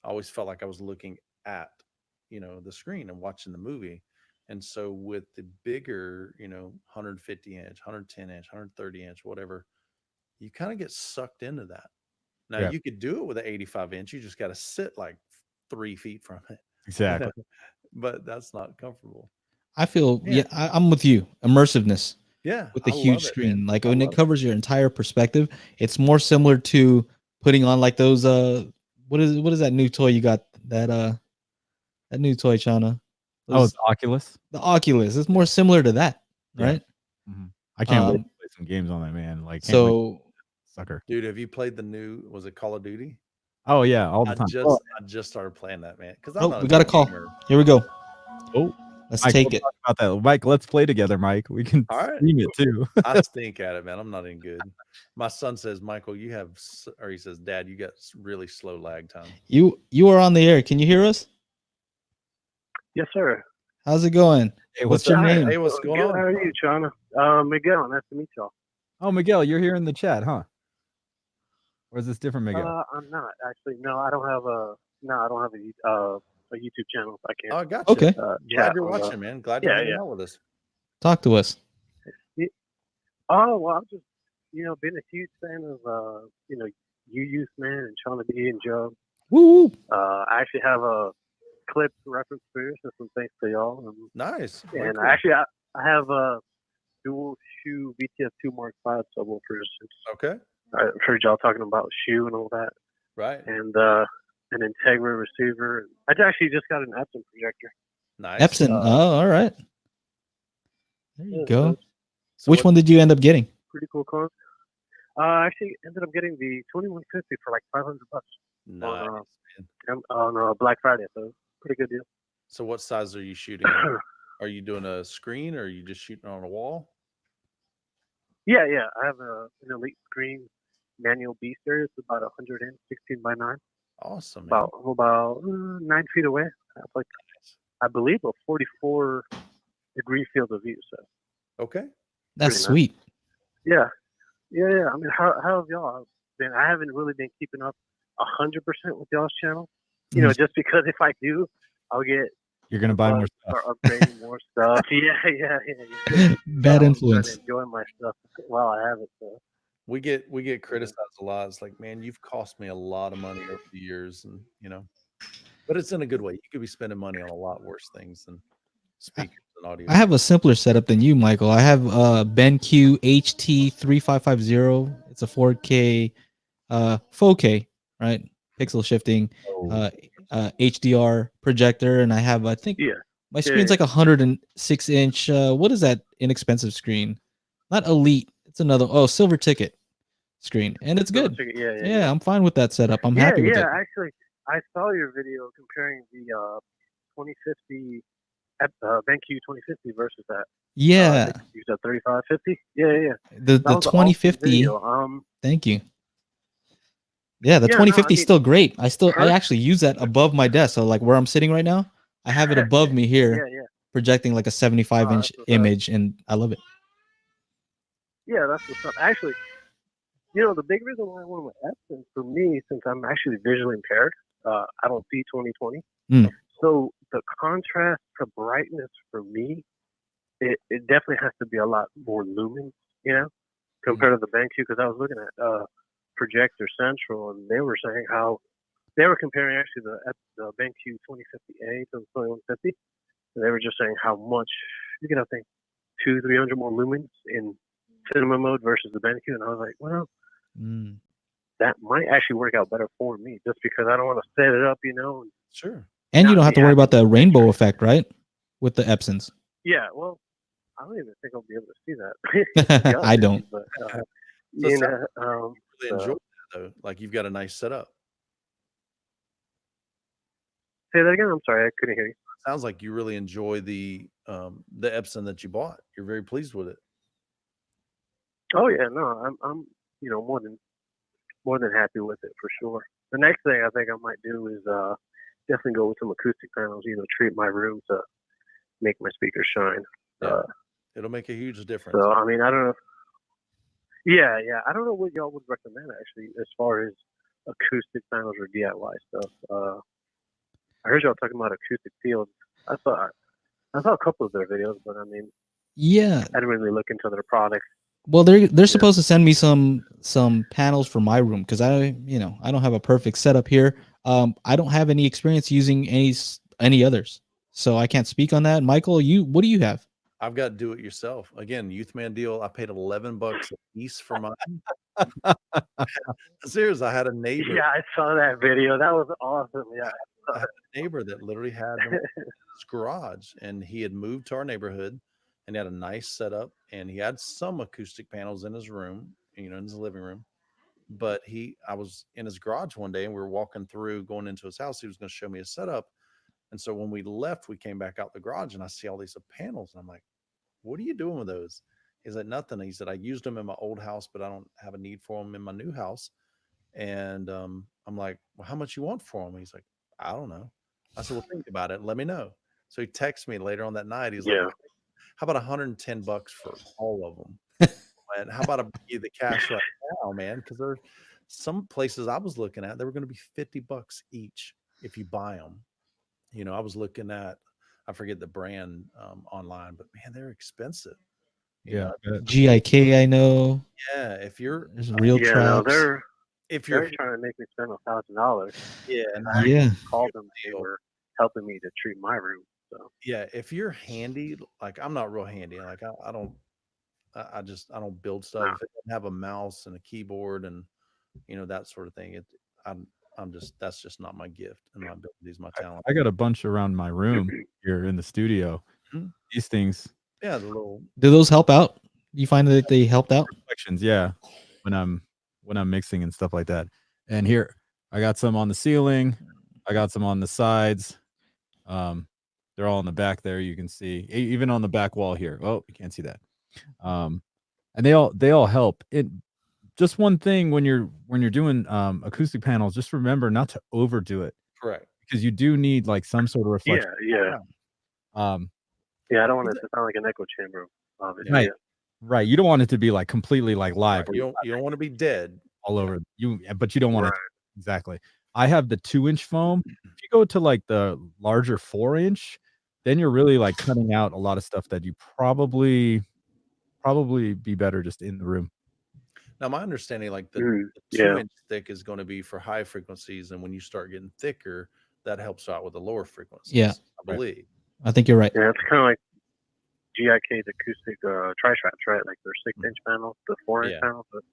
I always felt like I was looking at, the screen and watching the movie. And so with the bigger, 150-inch, 110-inch, 130-inch, whatever, you kind of get sucked into that. Now you could do it with an 85-inch. You just got to sit like 3 feet from it. Exactly. But that's not comfortable. I feel, I'm with you. Immersiveness. Yeah. With the huge screen. Like when it covers your entire perspective, it's more similar to putting on like those, what is that new toy you got? That new toy, Chana. The Oculus. The Oculus. It's more similar to that, right? Mm-hmm. I can't wait to play some games on that, man. Like, sucker. Dude, have you played the new? Was it Call of Duty? Oh yeah, all the time. I just started playing that, man. Because we got a call. Here we go. Oh, let's Mike, take it. Talk about that, Mike. Let's play together, Mike. We can stream it too. I stink at it, man. I'm not even good. My son says, Michael, he says, Dad, you got really slow lag time. You are on the air. Can you hear us? Yes, sir. How's it going? Hey, what's your name? Hey, what's going on? How are you, China? Miguel. Nice to meet y'all. Oh, Miguel, you're here in the chat, huh? Or is this different, Miguel? I'm not actually. No, I don't have a YouTube channel. I can't. Oh, I got you. Okay. Glad you're watching, man. Glad you're hanging out with us. Talk to us. Oh well, I'm just been a huge fan of you Youth Man and Shauna B and Joe. Woo! I actually have a Klipsch reference for some thanks to y'all. Nice. And cool. Actually, I have a dual shoe VTS2 Mark V subwoofers. Okay. I've heard y'all talking about shoe and all that. Right. And an Integra receiver. I actually just got an Epson projector. Nice. Epson. All right. There you go. So which one did you end up getting? Pretty cool car. I actually ended up getting the 2150 for like $500 nice, on Black Friday. So pretty good deal. So what size are you shooting? Are you doing a screen or are you just shooting on a wall? Yeah. I have an Elite Screen manual B series. It's about 116 by 9. Awesome. Man. About 9 feet away. That's like, I believe, a 44-degree field of view. So. Okay. That's sweet. Nice. Yeah. I mean, how have y'all been? I haven't really been keeping up 100% with y'all's channel. Just because if I do, I'll get. You're gonna buy more stuff. Or upgrading more stuff. Yeah. Bad influence. Enjoying my stuff while I have it. So. We get criticized a lot. It's like, man, you've cost me a lot of money over the years, and but it's in a good way. You could be spending money on a lot worse things than speakers and audio. I have a simpler setup than you, Michael. I have BenQ HT3550. It's a 4K, 4K, right? Pixel shifting, HDR projector, and I have, I think, my screen's like 106-inch. What is that inexpensive screen? Not Elite. It's another silver ticket screen, and it's good. Yeah, I'm fine with that setup. I'm happy with it. Yeah, actually, I saw your video comparing the 2050 BenQ 2050 versus that. Yeah. You said 3550. Yeah. The 2050. Awesome. Thank you. Yeah, the 2050 is still great. I actually use that above my desk. So like where I'm sitting right now, I have it above me here, projecting like a 75-inch image, and I love it. Yeah, that's what's up. Actually, the big reason why I went with Epson for me, since I'm actually visually impaired, I don't see 20/20. So the contrast to brightness for me, it definitely has to be a lot more lumens, compared to the BenQ. Because I was looking at Projector Central, and they were saying how they were comparing actually the BenQ 2050A to the 2150, and they were just saying how much you can, I think, 200-300 more lumens in cinema mode versus the BenQ, and I was like, well, that might actually work out better for me, just because I don't want to set it up, Sure. And you don't have to worry about the rainbow effect, right? With the Epsons. Yeah, well, I don't even think I'll be able to see that. I don't. But, really enjoy that, though. Like you've got a nice setup. Say that again. I'm sorry, I couldn't hear you. Sounds like you really enjoy the Epson that you bought. You're very pleased with it. Oh yeah, no, I'm more than happy with it for sure. The next thing I think I might do is definitely go with some acoustic panels. Treat my room to make my speakers shine. Yeah. It'll make a huge difference. So I mean, I don't know. Yeah, I don't know what y'all would recommend actually as far as acoustic panels or DIY stuff. I heard y'all talking about acoustic fields. I saw a couple of their videos, but I mean, yeah, I didn't really look into their products. Well, they're supposed to send me some panels for my room because I don't have a perfect setup here. I don't have any experience using any others, so I can't speak on that. Michael, what do you have? I've got do it yourself. Again, Youth Man deal. I paid $11 a piece for mine. Seriously, I had a neighbor. Yeah, I saw that video. That was awesome. Yeah. I had a neighbor that literally had them in his garage, and he had moved to our neighborhood, and he had a nice setup, and he had some acoustic panels in his room, in his living room. But I was in his garage one day, and we were walking through, going into his house. He was going to show me his setup. And so when we left, we came back out the garage, and I see all these panels, and I'm like, what are you doing with those? He's like, nothing. He said, I used them in my old house, but I don't have a need for them in my new house. And I'm like, well, how much you want for them? He's like, I don't know. I said, well, think about it and let me know. So he texts me later on that night. He's like, how about $110 for all of them? And how about I give you the cash right now, man? Because there are some places I was looking at, they were going to be $50 each if you buy them. I was looking at, I forget the brand online, but man, they're expensive. Yeah. GIK, I know. Yeah. If you're there's real traps. No, if you're trying to make me spend $1,000. Yeah. And I called them. They were helping me to treat my room. So yeah, if you're handy, like I'm not real handy. Like I don't build stuff. If it doesn't have a mouse and a keyboard and that sort of thing, that's just not my gift and my abilities, my talent. I got a bunch around my room here in the studio. Mm-hmm. These things. Yeah, the little. Do those help out? You find that they helped out? Reflections, yeah. When I'm mixing and stuff like that. And here I got some on the ceiling. I got some on the sides. They're all in the back there. You can see even on the back wall here. Oh, you can't see that. And they all help. It just one thing when you're doing acoustic panels, just remember not to overdo it. Correct. Because you do need like some sort of reflection. Yeah. I don't want it to sound like an echo chamber. Obviously. Right. You don't want it to be like completely like live. Right. You don't want to be dead all over you, but you don't want it exactly. I have the 2-inch foam. If you go to like the larger 4-inch, then you're really like cutting out a lot of stuff that you probably be better just in the room. Now, my understanding, like the 2-inch thick is going to be for high frequencies, and when you start getting thicker, that helps out with the lower frequencies. Yeah, I believe. I think you're right. Yeah, it's kind of like GIK's acoustic tri-traps, right? Like their 6-inch panels, the 4-inch panels, but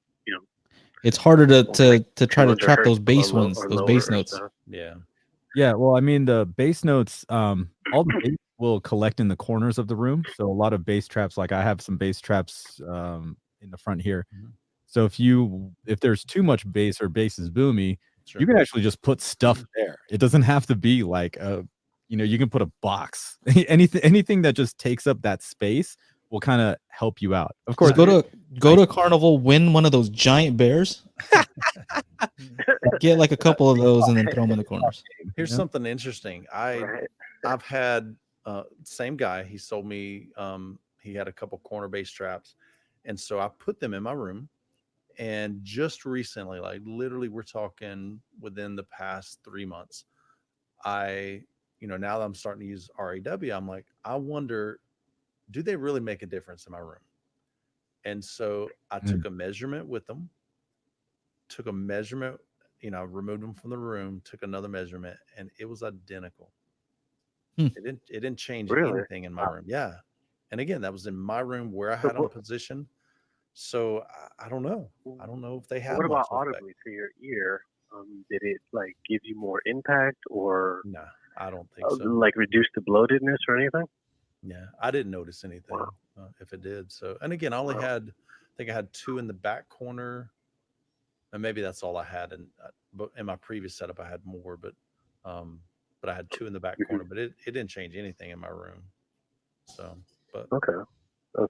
it's harder to try to trap those bass ones, those bass notes. Stuff. Yeah. Well, I mean, the bass notes, all the bass will collect in the corners of the room. So a lot of bass traps, like I have some bass traps in the front here. Mm-hmm. So if there's too much bass or bass is boomy, you can actually just put stuff there. It doesn't have to be like you can put a box. anything that just takes up that space will kind of help you out. Of course, go to Carnival, win one of those giant bears, get like a couple of those, and then throw them in the corners. Here's something interesting. I've had same guy. He sold me. He had a couple corner bass traps, and so I put them in my room. And just recently, like literally, we're talking within the past 3 months, now that I'm starting to use RAW, I'm like, I wonder, do they really make a difference in my room? And so I took a measurement with them, removed them from the room, took another measurement, and it was identical. It didn't change anything in my room. Yeah. And again, that was in my room where I had them positioned. So I don't know. I don't know if they have. What about audibly to your ear? Did it like give you more impact or? No, I don't think so. Like reduce the bloatedness or anything? Yeah, I didn't notice anything. If it did. So, and again, I think I had 2 in the back corner, and maybe that's all I had. But in my previous setup, I had more, but I had 2 in the back corner, but it didn't change anything in my room. So, but okay.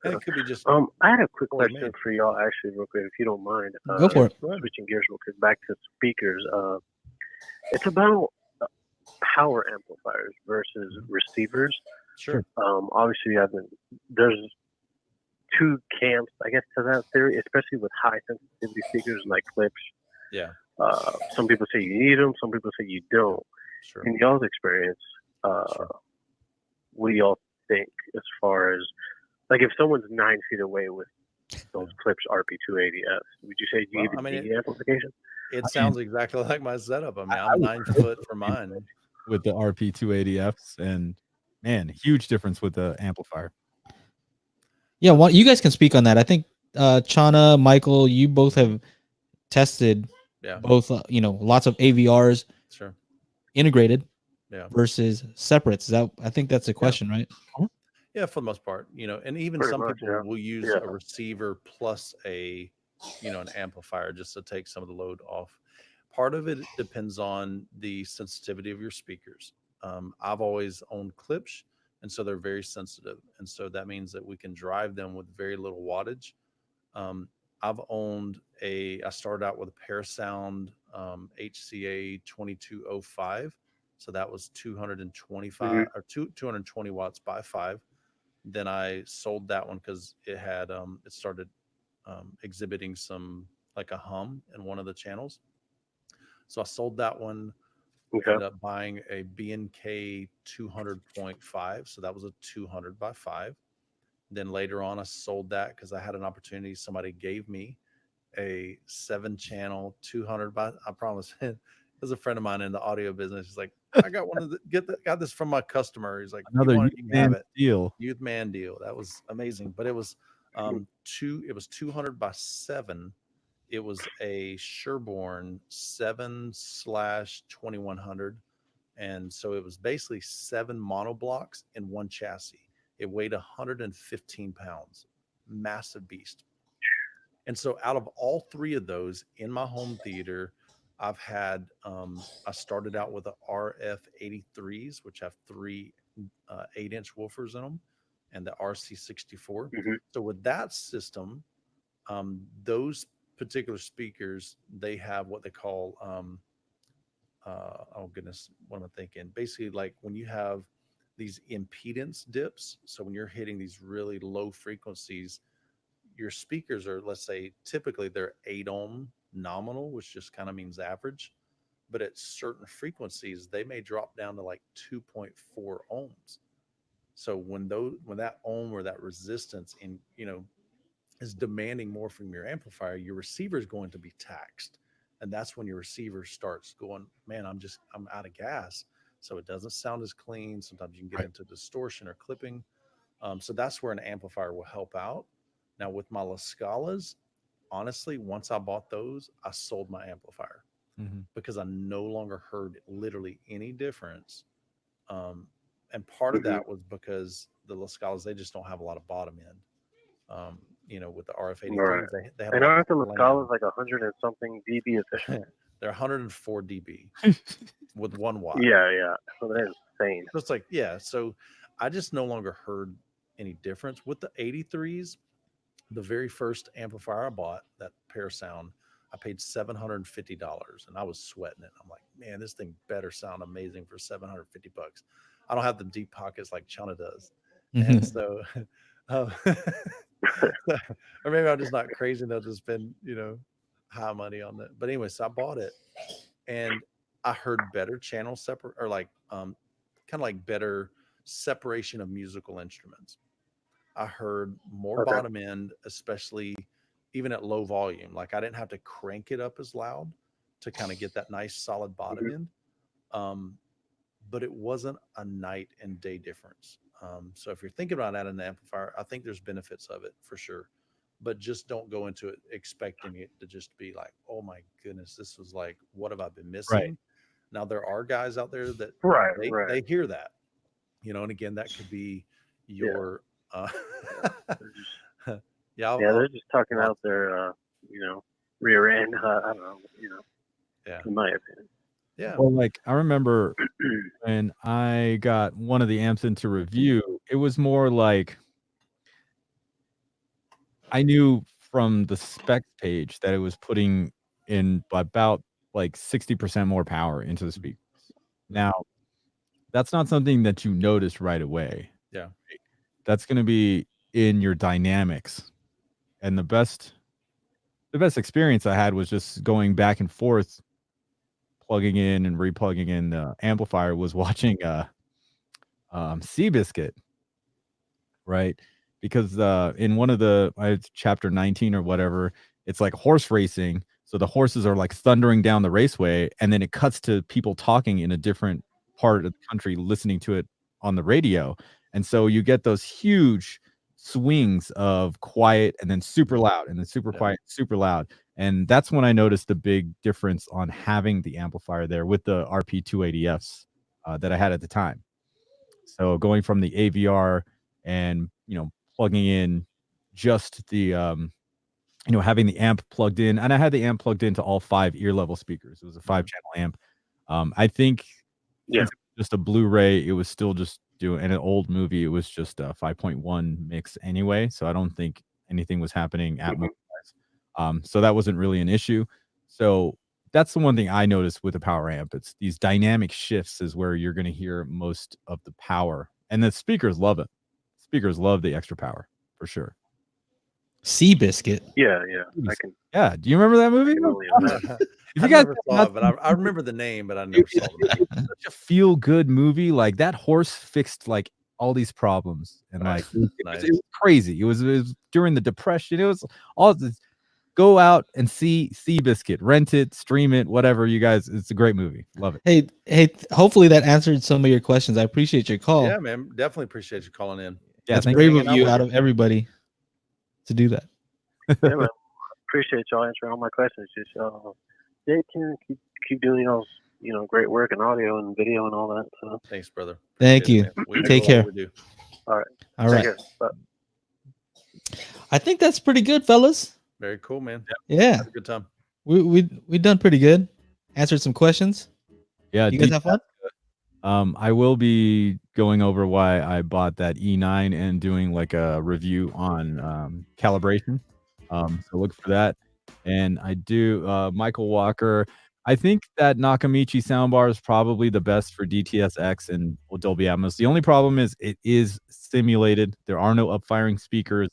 And it could be just. I had a quick question for y'all, actually, real quick, if you don't mind. Go for it. Switching gears real quick back to speakers. It's about power amplifiers versus receivers. Sure. Obviously, there's 2 camps, I guess, to that theory, especially with high sensitivity speakers like Klipsch. Yeah. Some people say you need them. Some people say you don't. Sure. In y'all's experience, what do y'all think as far as, like, if someone's 9 feet away with those Klipsch RP280Fs, would you say you need amplification? It sounds exactly like my setup. I mean, I'm 9 foot for mine. With the RP280Fs, and man, huge difference with the amplifier. Yeah, well, you guys can speak on that. I think Chana, Michael, you both have tested both, lots of AVRs integrated versus separates. I think that's a question, right? Yeah, for the most part, you know, and even Pretty some much, people yeah. will use Yeah. a receiver plus a, you know, an amplifier just to take some of the load off. Part of it depends on the sensitivity of your speakers. I've always owned Klipsch, and so they're very sensitive, and so that means that we can drive them with very little wattage. I've owned I started out with a Parasound HCA 2205, so that was 225 or 220 watts by 5. Then I sold that one because it had it started exhibiting some like a hum in one of the channels. So I sold that one. Okay. Ended up buying a B&K 200.5, so that was a 200 by 5. Then later on, I sold that because I had an opportunity. Somebody gave me a 7-channel 200 by. I promise. There's a friend of mine in the audio business. He's like, I got one of the got this from my customer. He's like, Another you want it, you can have it. deal. Youth man deal. That was amazing. But it was it was 200 by 7. It was a Sherborne 7/2100. And so it was basically 7 monoblocks in one chassis. It weighed 115 pounds, massive beast. And so out of all 3 of those in my home theater, I've had, I started out with the RF83s, which have 3 8-inch woofers in them, and the RC64. So with that system, those particular speakers, they have what they call, oh goodness, what am I thinking? Basically, like when you have these impedance dips, so when you're hitting these really low frequencies, your speakers are, let's say, typically they're 8 ohm nominal, which just kind of means average, but at certain frequencies they may drop down to like 2.4 ohms. So when that ohm or that resistance in, you know, is demanding more from your amplifier, your receiver is going to be taxed. And that's when your receiver starts going, man, I'm out of gas. So it doesn't sound as clean. Sometimes you can get into distortion or clipping. So that's where an amplifier will help out. Now with my La Scalas, honestly, once I bought those, I sold my amplifier because I no longer heard literally any difference. And part of that was because the La Scalas, they just don't have a lot of bottom end. You know, with the RF83s, they had and aren't the La Scalas like 100 and something dB efficient? They're 104 dB with 1 watt. Yeah. So that's insane. So it's like, yeah. So I just no longer heard any difference with the 83s. The very first amplifier I bought, that Parasound, I paid $750, and I was sweating it. I'm like, man, this thing better sound amazing for $750. I don't have the deep pockets like Chana does, and so. Or maybe I'm just not crazy enough to spend, you know, high money on that. But anyway, so I bought it, and I heard better channel separate, or like kind of like better separation of musical instruments. I heard more bottom end, especially even at low volume. Like I didn't have to crank it up as loud to kind of get that nice solid bottom end. But it wasn't a night and day difference. So if you're thinking about adding an amplifier, I think there's benefits of it for sure, but just don't go into it expecting it to just be like, oh my goodness, this was like, what have I been missing? Right. Now there are guys out there that they hear that, you know, and again, that could be your, they're just talking out their, you know, rear end. I don't know, you know, in my opinion. Yeah. Well, like I remember when I got one of the amps into review, it was more like I knew from the specs page that it was putting in about like 60% more power into the speakers. Now, that's not something that you notice right away. Yeah. That's going to be in your dynamics. And the best experience I had was just going back and forth, plugging in and replugging in the amplifier, was watching Seabiscuit, right? Because in one of the chapter 19 or whatever, it's like horse racing. So the horses are like thundering down the raceway, and then it cuts to people talking in a different part of the country, listening to it on the radio. And so you get those huge swings of quiet and then super loud and then super quiet, super loud. And that's when I noticed the big difference on having the amplifier there with the RP280Fs that I had at the time. So going from the AVR and plugging in just the having the amp plugged in, and I had the amp plugged into all 5 ear level speakers. It was a 5-channel amp. I think just a Blu-ray, it was still just doing, and an old movie, it was just a 5.1 mix anyway. So I don't think anything was happening at so that wasn't really an issue. So that's the one thing I noticed with a power amp. It's these dynamic shifts is where you're going to hear most of the power, and the speakers love it. Speakers love the extra power for sure. Seabiscuit. Yeah, I can. Yeah, do you remember that movie? If you guys saw it, but I remember the name, but I never saw it. It's such a feel good movie. Like that horse fixed like all these problems, and like it was crazy. It was during the Depression. It was all this. Go out and see Seabiscuit, rent it, stream it, whatever you guys. It's a great movie. Love it. Hey, hopefully that answered some of your questions. I appreciate your call. Yeah, man, definitely appreciate you calling in. Yeah, that's brave of you out of everybody to do that. Yeah, man. Appreciate y'all answering all my questions. Just stay tuned, keep doing y'all's great work in audio and video and all that. So. Thanks, brother. Thank you. Take care. All right. All right. I think that's pretty good, fellas. Very cool, man. Yeah. Had a good time. We done pretty good. Answered some questions. Yeah. You guys have fun? I will be going over why I bought that E9 and doing like a review on calibration. So look for that. And I do Michael Walker. I think that Nakamichi soundbar is probably the best for DTS:X and Dolby Atmos. The only problem is it is simulated. There are no upfiring speakers.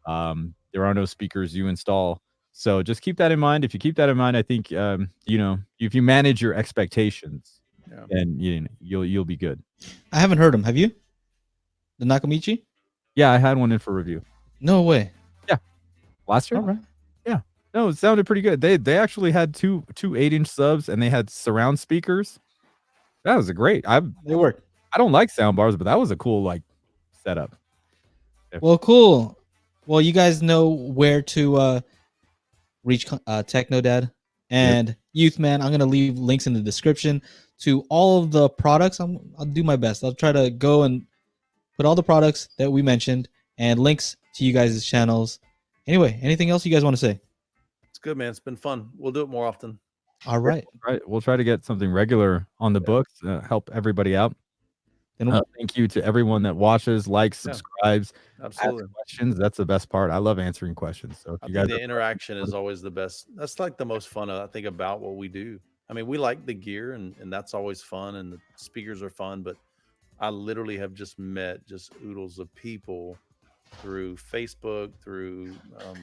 There are no speakers you install. So just keep that in mind. If you keep that in mind, I think if you manage your expectations, then you'll be good. I haven't heard them. Have you? The Nakamichi? Yeah, I had one in for review. No way. Yeah, last year. All right. Yeah, no, it sounded pretty good. They actually had two 8-inch subs, and they had surround speakers. That was great. They worked. I don't like sound bars, but that was a cool setup. Well, cool. Well, you guys know where to reach Technodad and Youth Man. I'm gonna leave links in the description to all of the products. I'll do my best. I'll try to go and put all the products that we mentioned and links to you guys' channels. Anyway, anything else you guys want to say? It's good, man. It's been fun. We'll do it more often. All right. We'll try to get something regular on the books. Help everybody out. And thank you to everyone that watches, likes, subscribes, absolutely. Asks questions. That's the best part. I love answering questions. So if you guys, the interaction is always the best. That's like the most fun, I think, about what we do. I mean, we like the gear, and that's always fun, and the speakers are fun. But I literally have just met just oodles of people through Facebook, through a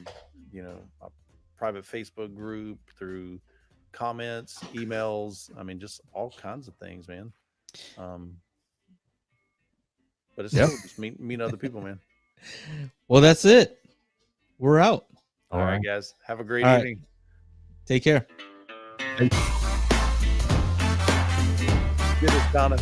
private Facebook group, through comments, emails. I mean, just all kinds of things, man. But it's cool just meet other people, man. Well, that's it. We're out. All right, guys. Have a great evening. Take care. Get it, Donna.